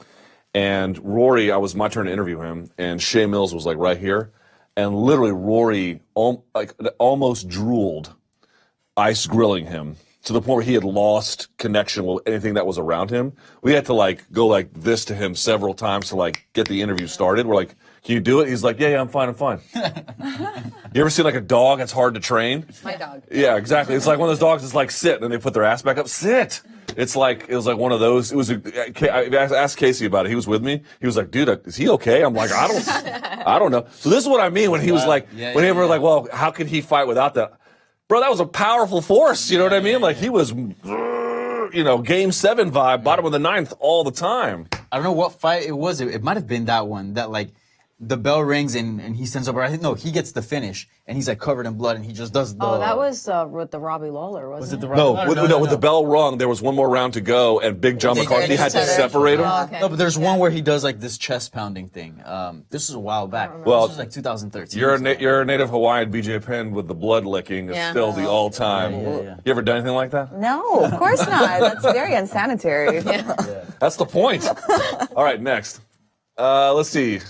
[SPEAKER 1] And Rory, it was my turn to interview him, and Shea Mills was like right here. And literally Rory almost drooled, ice grilling him to the point where he had lost connection with anything that was around him. We had to like go like this to him several times to like get the interview started. We're like, can you do it? He's like, yeah, I'm fine. You ever seen like a dog that's hard to train?
[SPEAKER 2] My dog.
[SPEAKER 1] Yeah, exactly. It's like one of those dogs that's like sit, and then they put their ass back up. Sit. It was like one of those. I asked Casey about it. He was with me. He was like, dude, is he okay? I'm like, I don't know. So this is what I mean when he was like, were like, well, how could he fight without that? Bro, that was a powerful force. You know what I mean? Like he was, Game 7 vibe, bottom of the ninth all the time.
[SPEAKER 4] I don't know what fight it was. It might have been that one that like the bell rings and he stands up. Or I think no, he gets the finish and he's like covered in blood and he just does the.
[SPEAKER 3] Oh, that was with the Robbie Lawler, wasn't it?
[SPEAKER 1] With the bell rung, there was one more round to go, and Big John McCarthy had to separate him.
[SPEAKER 3] Oh, okay.
[SPEAKER 4] No, but there's one where he does like this chest pounding thing. This was a while back.
[SPEAKER 1] Well,
[SPEAKER 4] this was like 2013.
[SPEAKER 1] You're a native Hawaiian. BJ Penn with the blood licking is still the all-time.
[SPEAKER 4] Yeah.
[SPEAKER 1] You ever done anything like that?
[SPEAKER 2] No, of course not. That's very unsanitary.
[SPEAKER 1] That's the point. All right, next. Let's see.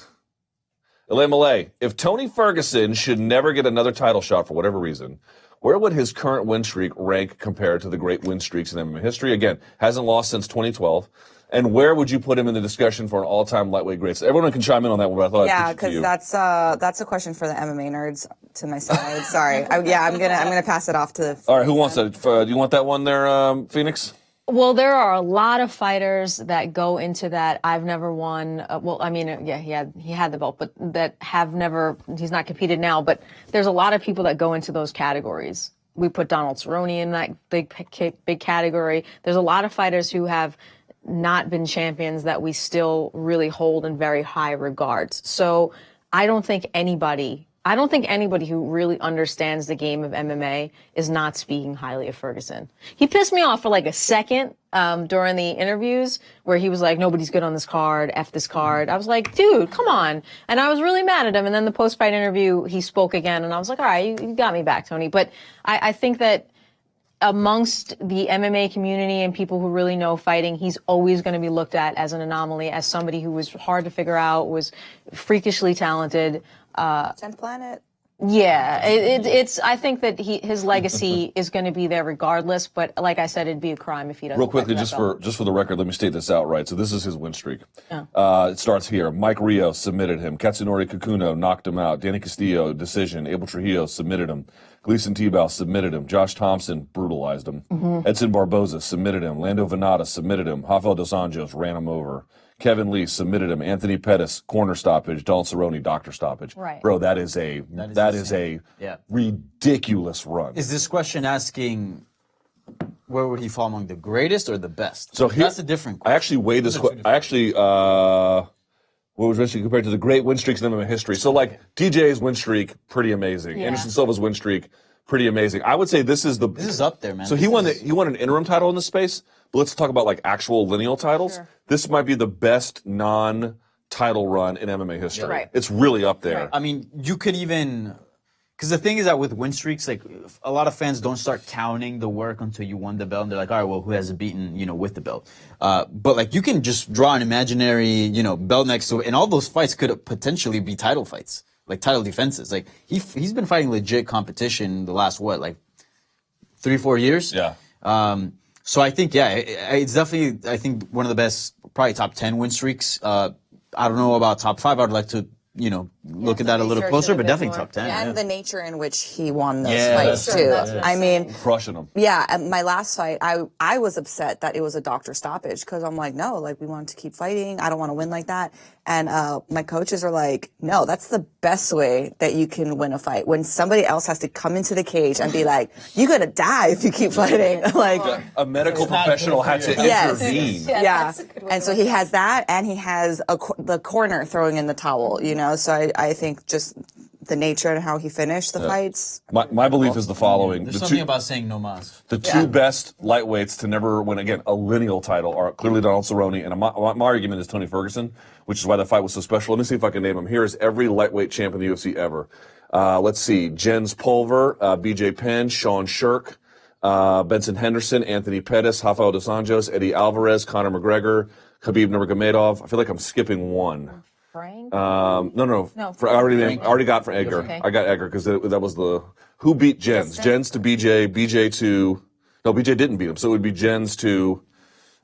[SPEAKER 1] Ilima-Lei. If Tony Ferguson should never get another title shot for whatever reason, where would his current win streak rank compared to the great win streaks in MMA history? Again, hasn't lost since 2012. And where would you put him in the discussion for an all-time lightweight greats? Everyone can chime in on that one, but I thought I'd pitch it to you.
[SPEAKER 2] That's a question for the MMA nerds to my side. Sorry. I'm gonna pass it off to.
[SPEAKER 1] All right, who wants that? Do you want that one there, Phoenix?
[SPEAKER 3] Well, there are a lot of fighters that go into that. I've never won. He had the belt, but that have never. He's not competed now, but there's a lot of people that go into those categories. We put Donald Cerrone in that big category. There's a lot of fighters who have not been champions that we still really hold in very high regards. So I don't think anybody who really understands the game of MMA is not speaking highly of Ferguson. He pissed me off for like a second during the interviews where he was like, nobody's good on this card, F this card. I was like, dude, come on. And I was really mad at him. And then the post-fight interview, he spoke again. And I was like, all right, you got me back, Tony. But I think that amongst the MMA community and people who really know fighting, he's always going to be looked at as an anomaly, as somebody who was hard to figure out, was freakishly talented.
[SPEAKER 2] 10th Planet.
[SPEAKER 3] Yeah, I think that his legacy is going to be there regardless. But like I said, it'd be a crime if he doesn't.
[SPEAKER 1] Real quickly, just for the record, let me state this outright. So this is his win streak. It starts here. Mike Rios submitted him. Katsunori Kikuno knocked him out. Danny Castillo decision. Abel Trujillo submitted him. Gleason Tebow submitted him. Josh Thompson brutalized him. Edson Barboza submitted him. Lando Venata submitted him. Rafael Dos Anjos ran him over. Kevin Lee submitted him. Anthony Pettis, corner stoppage. Donald Cerrone, doctor stoppage.
[SPEAKER 3] Right.
[SPEAKER 1] Bro, that is a ridiculous run.
[SPEAKER 4] Is this question asking where would he fall among the greatest or the best?
[SPEAKER 1] So
[SPEAKER 4] That's a different question.
[SPEAKER 1] I actually weighed this. What was win streak compared to the great win streaks in MMA history? So like DJ's win streak, pretty amazing.
[SPEAKER 3] Yeah.
[SPEAKER 1] Anderson Silva's win streak, pretty amazing. I would say this is
[SPEAKER 4] up there, man.
[SPEAKER 1] So he won an interim title in this space. But let's talk about like actual lineal titles.
[SPEAKER 3] Sure.
[SPEAKER 1] This might be the best non-title run in MMA history.
[SPEAKER 3] Right.
[SPEAKER 1] It's really up there.
[SPEAKER 3] Right.
[SPEAKER 4] I mean, you could even, because the thing is that with win streaks, like a lot of fans don't start counting the work until you won the belt, and they're like, all right, well, who has it beaten, with the belt? But like you can just draw an imaginary, belt next to it, and all those fights could potentially be title fights, like title defenses. Like he's been fighting legit competition the last 3-4 years.
[SPEAKER 1] Yeah.
[SPEAKER 4] So I think, it's definitely, I think, one of the best, probably top 10 win streaks. I don't know about top 5. I'd like to, look at that a little closer, but definitely top 10.
[SPEAKER 2] And the nature in which he won those
[SPEAKER 4] Yeah,
[SPEAKER 2] fights,
[SPEAKER 4] that's
[SPEAKER 2] too.
[SPEAKER 3] right.
[SPEAKER 2] I mean,
[SPEAKER 1] Crushing them.
[SPEAKER 2] yeah, at my last fight, I was upset that it was a doctor stoppage because I'm like, no, like we want to keep fighting. I don't want to win like that. And my coaches are like, no, that's the best way that you can win a fight. When somebody else has to come into the cage and be like, you're going to die if you keep fighting. Like
[SPEAKER 1] A medical professional had to intervene.
[SPEAKER 2] yeah. And so he has that, and he has the corner throwing in the towel, So I think just the nature and how he finished the fights.
[SPEAKER 1] My belief is the following.
[SPEAKER 4] There's something about saying no mas.
[SPEAKER 1] The two best lightweights to never win, again, a lineal title are clearly Donald Cerrone, and my argument is Tony Ferguson, which is why that fight was so special. Let me see if I can name them. Here is every lightweight champ in the UFC ever. Let's see. Jens Pulver, BJ Penn, Sean Shirk, Benson Henderson, Anthony Pettis, Rafael Dos Anjos, Eddie Alvarez, Conor McGregor, Khabib Nurmagomedov. I feel like I'm skipping one.
[SPEAKER 3] Frank?
[SPEAKER 1] No.
[SPEAKER 3] No.
[SPEAKER 1] I already got for Edgar.
[SPEAKER 3] Okay.
[SPEAKER 1] I got Edgar because that was who beat Jens? Jens to BJ, BJ didn't beat him, so it would be Jens to,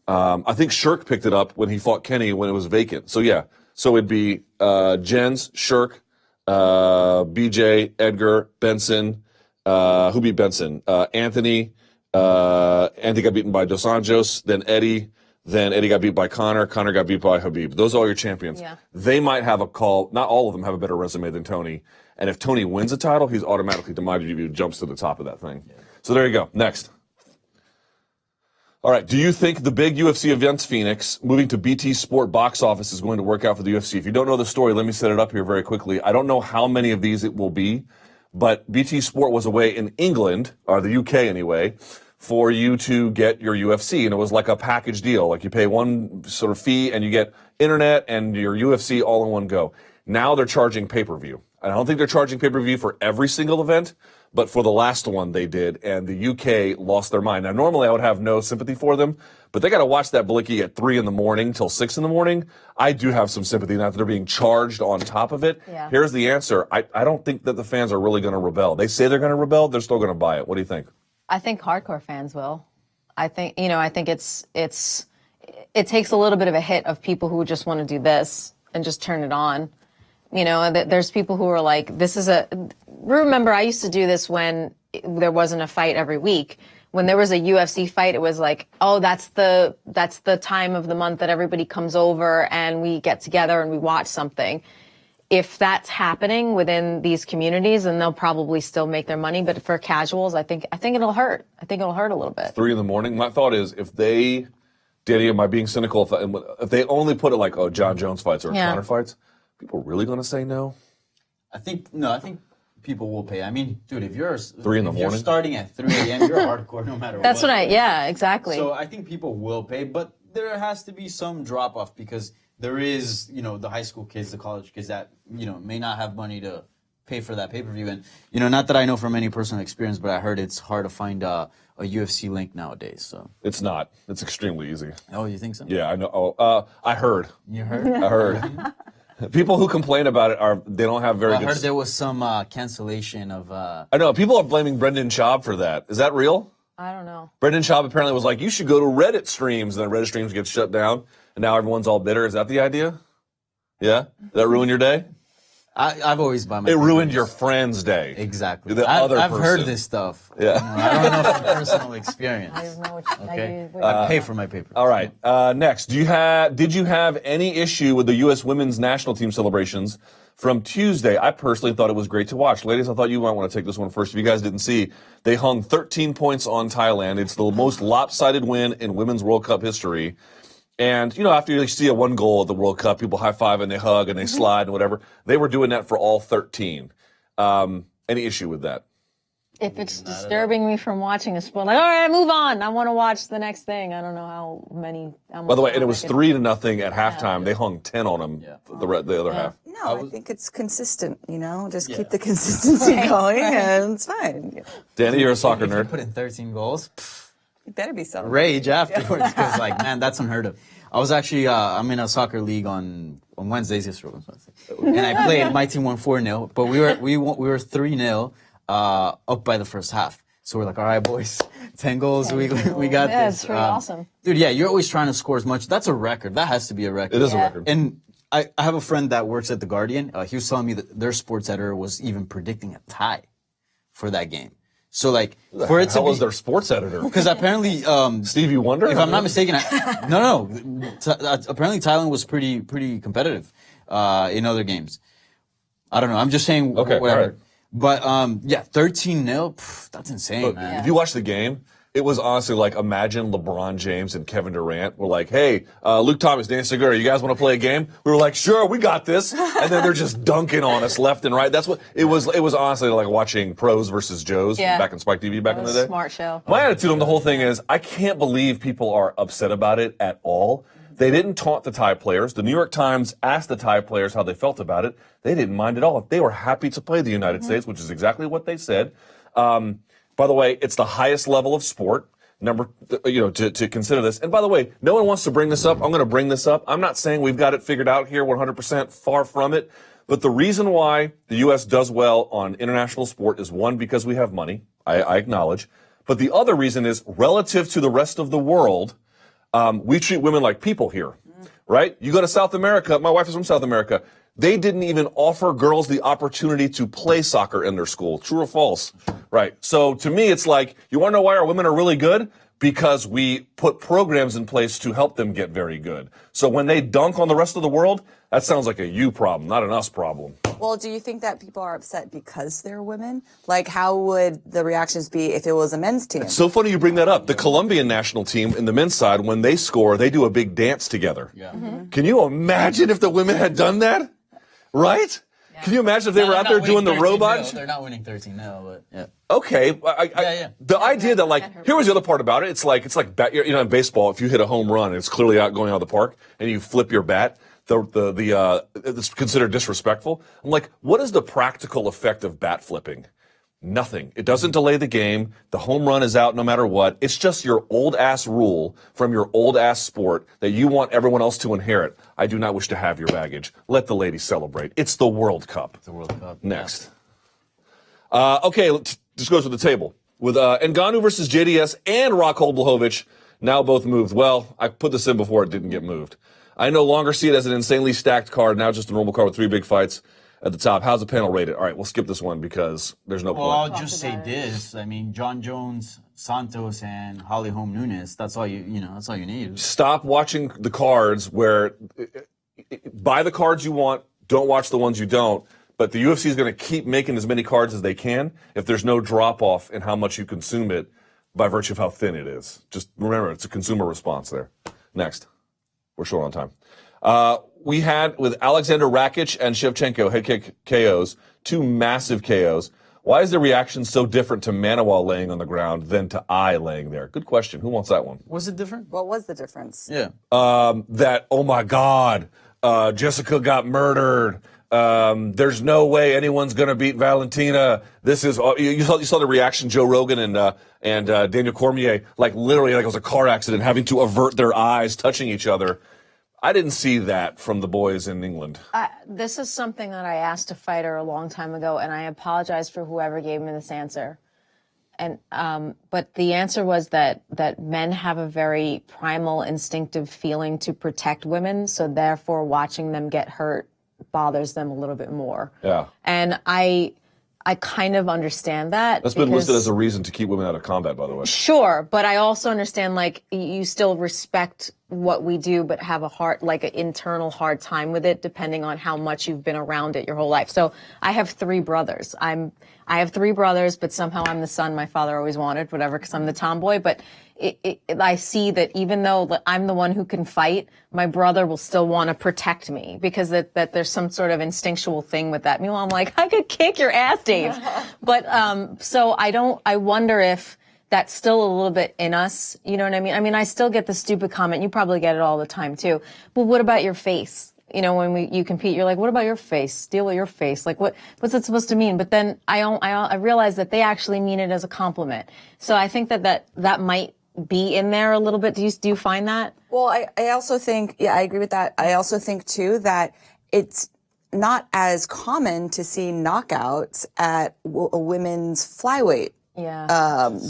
[SPEAKER 1] I think Shirk picked it up when he fought Kenny when it was vacant. So yeah, so it'd be Jens, Shirk, BJ, Edgar, Benson, who beat Benson? Anthony got beaten by Dos Anjos, then Eddie. Then Eddie got beat by Conor. Conor got beat by Khabib. Those are all your champions.
[SPEAKER 3] Yeah.
[SPEAKER 1] They might have a call. Not all of them have a better resume than Tony. And if Tony wins a title, he's automatically, to my view, jumps to the top of that thing. Yeah. So there you go. Next. All right. Do you think the big UFC events Phoenix moving to BT Sport box office is going to work out for the UFC? If you don't know the story, let me set it up here very quickly. I don't know how many of these it will be, but BT Sport was a way in England, or the UK anyway, for you to get your UFC. And it was like a package deal. Like you pay one sort of fee and you get internet and your UFC all in one go. Now they're charging pay-per-view. I don't think they're charging pay-per-view for every single event, but for the last one they did, and the UK lost their mind. Now, normally I would have no sympathy for them, but they got to watch that Blicky at 3 a.m. till 6 a.m. I do have some sympathy, not that they're being charged on top of it.
[SPEAKER 3] Yeah.
[SPEAKER 1] Here's the answer. I don't think that the fans are really going to rebel. They say they're going to rebel. They're still going to buy it. What do you think?
[SPEAKER 3] I think hardcore fans will. I think it takes a little bit of a hit of people who just want to do this and just turn it on. There's people who are like, remember I used to do this when there wasn't a fight every week. When there was a UFC fight, it was like, oh, that's the time of the month that everybody comes over and we get together and we watch something. If that's happening within these communities, then they'll probably still make their money. But for casuals, I think it'll hurt. I think it'll hurt a little bit.
[SPEAKER 1] 3 a.m. My thought is if they, Danny, am I being cynical? If they only put it like, oh, John Jones fights or Conor fights, people really going to say no?
[SPEAKER 4] I think people will pay. I mean, dude, if you're
[SPEAKER 1] 3 a.m,
[SPEAKER 4] you're starting at 3 a.m., you're hardcore no matter what.
[SPEAKER 3] That's exactly.
[SPEAKER 4] So I think people will pay, but there has to be some drop off because there is, the high school kids, the college kids that, may not have money to pay for that pay-per-view. And, not that I know from any personal experience, but I heard it's hard to find a UFC link nowadays. So
[SPEAKER 1] It's not. It's extremely easy.
[SPEAKER 4] Oh, you think so?
[SPEAKER 1] Yeah, I know. Oh, I heard.
[SPEAKER 4] You heard?
[SPEAKER 1] I heard. People who complain about it they don't have very
[SPEAKER 4] I
[SPEAKER 1] good.
[SPEAKER 4] heard there was some cancellation of.
[SPEAKER 1] I know. People are blaming Brendan Schaub for that. Is that real?
[SPEAKER 3] I don't know.
[SPEAKER 1] Brendan Schaub apparently was like, you should go to Reddit streams, and then Reddit streams get shut down, and now everyone's all bitter. Is that the idea? Yeah? Did that ruin your day?
[SPEAKER 4] I've always bought my.
[SPEAKER 1] It ruined your friend's day.
[SPEAKER 4] Exactly.
[SPEAKER 1] I've
[SPEAKER 4] heard this stuff.
[SPEAKER 1] Yeah.
[SPEAKER 4] I don't know from personal experience.
[SPEAKER 3] I don't know what
[SPEAKER 4] Okay. I pay for my paper.
[SPEAKER 1] All right. Next, did you have any issue with the U.S. women's national team celebrations from Tuesday? I personally thought it was great to watch. Ladies, I thought you might want to take this one first. If you guys didn't see, they hung 13 points on Thailand. It's the most lopsided win in Women's World Cup history. And, after you see a one goal at the World Cup, people high-five and they hug and they slide and whatever. They were doing that for all 13. Any issue with that?
[SPEAKER 3] If it's disturbing me from watching a sport, like, all right, move on. I want to watch the next thing. I don't know how many.
[SPEAKER 1] By the way, and it was 3-0 at halftime. They hung 10 on them the other half.
[SPEAKER 2] No, I think it's consistent, just keep the consistency going and it's fine.
[SPEAKER 1] Danny, you're a soccer
[SPEAKER 4] If you
[SPEAKER 1] nerd.
[SPEAKER 4] put in 13 goals.
[SPEAKER 2] It better be so.
[SPEAKER 4] Rage afterwards because, man, that's unheard of. I was actually, I'm in a soccer league on Wednesdays, and I played. My team won 4-0, but we were 3-0 up by the first half. So we're like, all right, boys, 10 goals, we got this.
[SPEAKER 3] Yeah, it's pretty awesome.
[SPEAKER 4] Dude, yeah, you're always trying to score as much. That's a record. That has to be a record.
[SPEAKER 1] It is a record.
[SPEAKER 4] And I have a friend that works at The Guardian. He was telling me that their sports editor was even predicting a tie for that game. So, for it to be...
[SPEAKER 1] was their sports editor?
[SPEAKER 4] Because apparently...
[SPEAKER 1] Stevie Wonder?
[SPEAKER 4] If I'm not mistaken, no. Apparently Thailand was pretty competitive in other games. I don't know. I'm just saying whatever.
[SPEAKER 1] All right.
[SPEAKER 4] But, 13-0, that's insane,
[SPEAKER 1] Look,
[SPEAKER 4] man.
[SPEAKER 1] if you watch the game, it was honestly like, imagine LeBron James and Kevin Durant were like, hey, Luke Thomas, Dan Segura, you guys want to play a game? We were like, sure, we got this. And then they're just dunking on us left and right. That's what it was. It was honestly like watching pros versus Joes back in Spike TV back in the day.
[SPEAKER 3] Smart show.
[SPEAKER 1] My attitude on the whole thing is, I can't believe people are upset about it at all. They didn't taunt the Thai players. The New York Times asked the Thai players how they felt about it. They didn't mind at all. They were happy to play the United States, which is exactly what they said. By the way, it's the highest level of sport. To consider this. And by the way, no one wants to bring this up. I'm going to bring this up. I'm not saying we've got it figured out here 100%, far from it. But the reason why the U.S. does well on international sport is, one, because we have money. I acknowledge. But the other reason is, relative to the rest of the world, we treat women like people here, right? You go to South America. My wife is from South America. They didn't even offer girls the opportunity to play soccer in their school. True or false? Right. So to me, it's like, you want to know why our women are really good? because we put programs in place to help them get very good. So when they dunk on the rest of the world, that sounds like a you problem, not an us problem.
[SPEAKER 2] Well, do you think that people are upset because they're women? Like, how would the reactions be if it was a men's team?
[SPEAKER 1] It's so funny you bring that up. The Colombian national team in the men's side, when they score, they do a big dance together.
[SPEAKER 4] Yeah.
[SPEAKER 1] Can you imagine if the women had done that? Right? Yeah. Can you imagine if they were out there doing the robot?
[SPEAKER 4] They're not winning 13-0, but yeah.
[SPEAKER 1] Okay. The idea that, like, here was the other part about it. It's like in baseball, if you hit a home run and it's clearly out going out of the park and you flip your bat, it's considered disrespectful. I'm like, what is the practical effect of bat flipping? Nothing. It doesn't delay the game. The home run is out no matter what. It's just your old-ass rule from your old-ass sport that you want everyone else to inherit. I do not wish to have your baggage. Let the ladies celebrate. It's the World Cup.
[SPEAKER 4] The World Cup.
[SPEAKER 1] Next. Yeah. Okay, this goes to the table. With Ngannou versus JDS and Rockhold Blachowicz now both moved. Well, I put this in before it didn't get moved. I no longer see it as an insanely stacked card, now just a normal card with 3 big fights at the top. How's the panel rated? All right, we'll skip this one because there's no point.
[SPEAKER 4] Well, I'll just say this. I mean, John Jones, Santos, and Holly Holm Nunes, that's all that's all you need.
[SPEAKER 1] Stop watching the cards where buy the cards you want, don't watch the ones you don't. But the UFC is going to keep making as many cards as they can if there's no drop-off in how much you consume it by virtue of how thin it is. Just remember, it's a consumer response there. Next. We're short on time. We had, with Alexander Rakic and Shevchenko head kick KOs, 2 massive KOs. Why is the reaction so different to Manuel laying on the ground than to I laying there? Good question. Who wants that one?
[SPEAKER 4] Was it different?
[SPEAKER 2] What was the difference?
[SPEAKER 4] Yeah.
[SPEAKER 1] That, oh my God, Jessica got murdered. There's no way anyone's going to beat Valentina. This is, you saw the reaction, Joe Rogan and Daniel Cormier, like literally like it was a car accident, having to avert their eyes, touching each other. I didn't see that from the boys in England.
[SPEAKER 3] This is something that I asked a fighter a long time ago, and I apologize for whoever gave me this answer. And but the answer was that men have a very primal, instinctive feeling to protect women, so therefore watching them get hurt bothers them a little bit more.
[SPEAKER 1] Yeah.
[SPEAKER 3] And I kind of understand that.
[SPEAKER 1] That's been listed as a reason to keep women out of combat, by the way.
[SPEAKER 3] Sure, but I also understand, like, you still respect what we do, but have a an internal hard time with it, depending on how much you've been around it your whole life. So I have 3 brothers. I have 3 brothers, but somehow I'm the son my father always wanted, whatever, because I'm the tomboy. But I see that even though I'm the one who can fight, my brother will still want to protect me because that there's some sort of instinctual thing with that. Meanwhile, I'm like, I could kick your ass, Dave. But so I wonder if that's still a little bit in us. You know what I mean? I mean, I still get the stupid comment. You probably get it all the time too. But what about your face? You know, when you compete, you're like, what about your face? Deal with your face. Like, what's it supposed to mean? But then I realize that they actually mean it as a compliment. So I think that might be in there a little bit. Do you find that?
[SPEAKER 2] Well, I also think, I agree with that. I also think too that it's not as common to see knockouts at a women's flyweight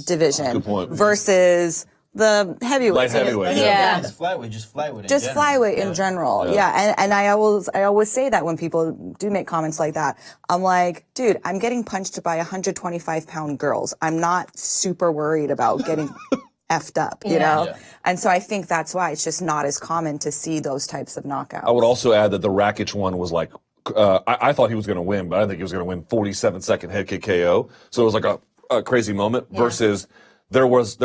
[SPEAKER 2] division.
[SPEAKER 1] Good point.
[SPEAKER 2] Versus the heavyweight.
[SPEAKER 1] Light heavyweight.
[SPEAKER 3] Yeah.
[SPEAKER 4] Just flyweight.
[SPEAKER 2] Just flyweight in general. Yeah. And I always say that when people do make comments like that. I'm like, dude, I'm getting punched by 125-pound girls. I'm not super worried about getting effed up, you know? Yeah. And so I think that's why it's just not as common to see those types of knockouts.
[SPEAKER 1] I would also add that the Rakic one was like, I thought he was going to win, but I think he was going to win 47-second head kick KO. So it was like a crazy moment versus there was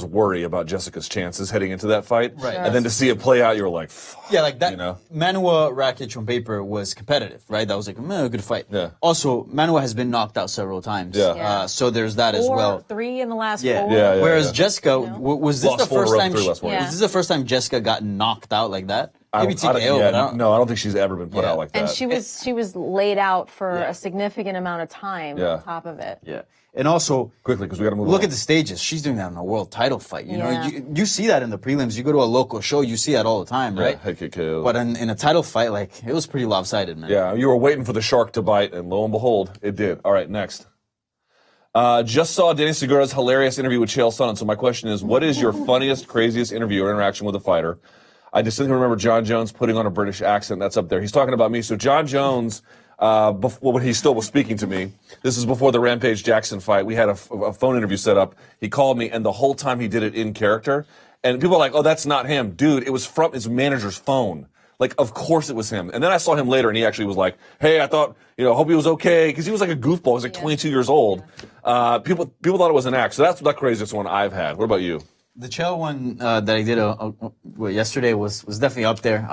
[SPEAKER 1] worry about Jessica's chances heading into that fight.
[SPEAKER 4] Right.
[SPEAKER 1] And then to see it play out, you were like, fuck,
[SPEAKER 4] yeah, like that.
[SPEAKER 1] You know?
[SPEAKER 4] Manuel Rakic on paper was competitive, right? That was like a good fight.
[SPEAKER 1] Yeah.
[SPEAKER 4] Also, Manuel has been knocked out several times.
[SPEAKER 1] Yeah.
[SPEAKER 4] So there's that as well.
[SPEAKER 3] 3 in the last 4.
[SPEAKER 1] Yeah.
[SPEAKER 4] Whereas Jessica, was this
[SPEAKER 1] Lost
[SPEAKER 4] the first
[SPEAKER 1] 4
[SPEAKER 4] time?
[SPEAKER 1] in a row, 3 last one.
[SPEAKER 4] Was this the first time Jessica got knocked out like that? Maybe TKO.
[SPEAKER 1] I don't think she's ever been put out like that.
[SPEAKER 3] And she was laid out for a significant amount of time on top of it.
[SPEAKER 4] Yeah. And also,
[SPEAKER 1] quickly, because we got to move
[SPEAKER 4] look
[SPEAKER 1] on.
[SPEAKER 4] at the stages. She's doing that in a world title fight. You know, you see that in the prelims. You go to a local show, you see that all the time, right?
[SPEAKER 1] Head kick KO.
[SPEAKER 4] But in a title fight, like, it was pretty lopsided, man.
[SPEAKER 1] Yeah, you were waiting for the shark to bite, and lo and behold, it did. All right, next. Just saw Danny Segura's hilarious interview with Chael Sonnen. So my question is, what is your funniest, craziest interview or interaction with a fighter? I distinctly remember John Jones putting on a British accent. That's up there. He's talking about me. So John Jones when he still was speaking to me. This is before the Rampage Jackson fight. We had a phone interview set up. He called me, and the whole time he did it in character. And people are like, oh, that's not him. Dude, it was from his manager's phone. Like, of course it was him. And then I saw him later, and he actually was like, hey, I thought, hope he was okay. Because he was like a goofball. He was like 22 years old. People thought it was an act. So that's the craziest one I've had. What about you?
[SPEAKER 4] The Chael one that I did yesterday was definitely up there.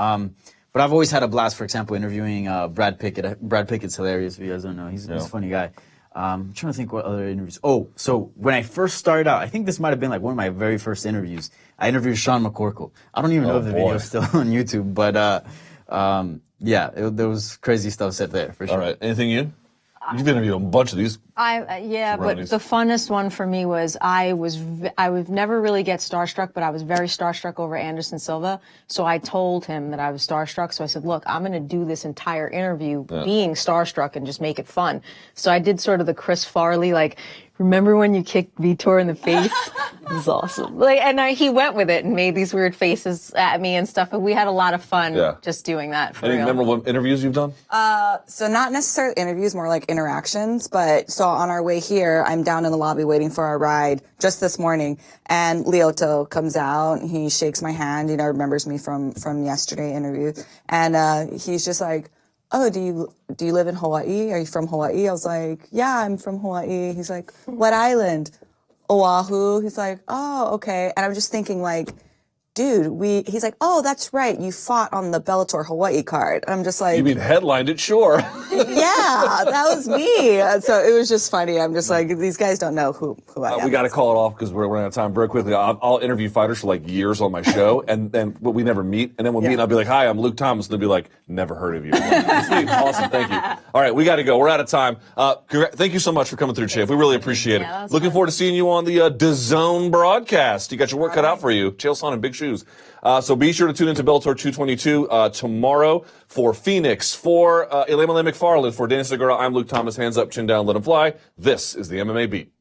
[SPEAKER 4] But I've always had a blast, for example, interviewing Brad Pickett. Brad Pickett's hilarious, if you guys don't know. He's a funny guy. I'm trying to think what other interviews. Oh, so when I first started out, I think this might have been like one of my very first interviews. I interviewed Sean McCorkle. I don't even know if the video is still on YouTube, but there was crazy stuff said there for sure.
[SPEAKER 1] All right, anything you? You've interviewed a bunch of these.
[SPEAKER 3] But the funnest one for me was I would never really get starstruck, but I was very starstruck over Anderson Silva. So I told him that I was starstruck. So I said, look, I'm going to do this entire interview being starstruck and just make it fun. So I did sort of the Chris Farley, like, remember when you kicked Vitor in the face? It was awesome. He went with it and made these weird faces at me and stuff. But we had a lot of fun just doing that. For
[SPEAKER 1] Any
[SPEAKER 3] real.
[SPEAKER 1] memorable interviews you've done?
[SPEAKER 2] So not necessarily interviews, more like interactions. But so on our way here, I'm down in the lobby waiting for our ride just this morning, and Lyoto comes out. He shakes my hand, remembers me from yesterday interview, and he's just like, oh, do you live in Hawaii? Are you from Hawaii? I was like, yeah, I'm from Hawaii. He's like, what island? Oahu. He's like, oh, okay. And I'm just thinking like, dude, he's like, oh, that's right. You fought on the Bellator Hawaii card. And I'm just like,
[SPEAKER 1] You mean headlined it? Sure.
[SPEAKER 2] yeah, that was me. So it was just funny. I'm just like, these guys don't know who I am.
[SPEAKER 1] We got to call it off because we're running out of time. Very quickly, I'll interview fighters for like years on my show, but we never meet. And then we'll meet, and I'll be like, "Hi, I'm Luke Thomas," and they'll be like, "Never heard of you." Sweet, awesome, thank you. All right, we got to go. We're out of time. Thank you so much for coming through, Chael. We really appreciate it. Looking forward to seeing you on the DAZN broadcast. You got your work cut out for you. Chael Sonnen in big shoes. So be sure to tune into Bellator 222 tomorrow for Phoenix, for Ilima-Lei McFarland, for Danny Segura. I'm Luke Thomas. Hands up, chin down, let him fly. This is the MMA Beat.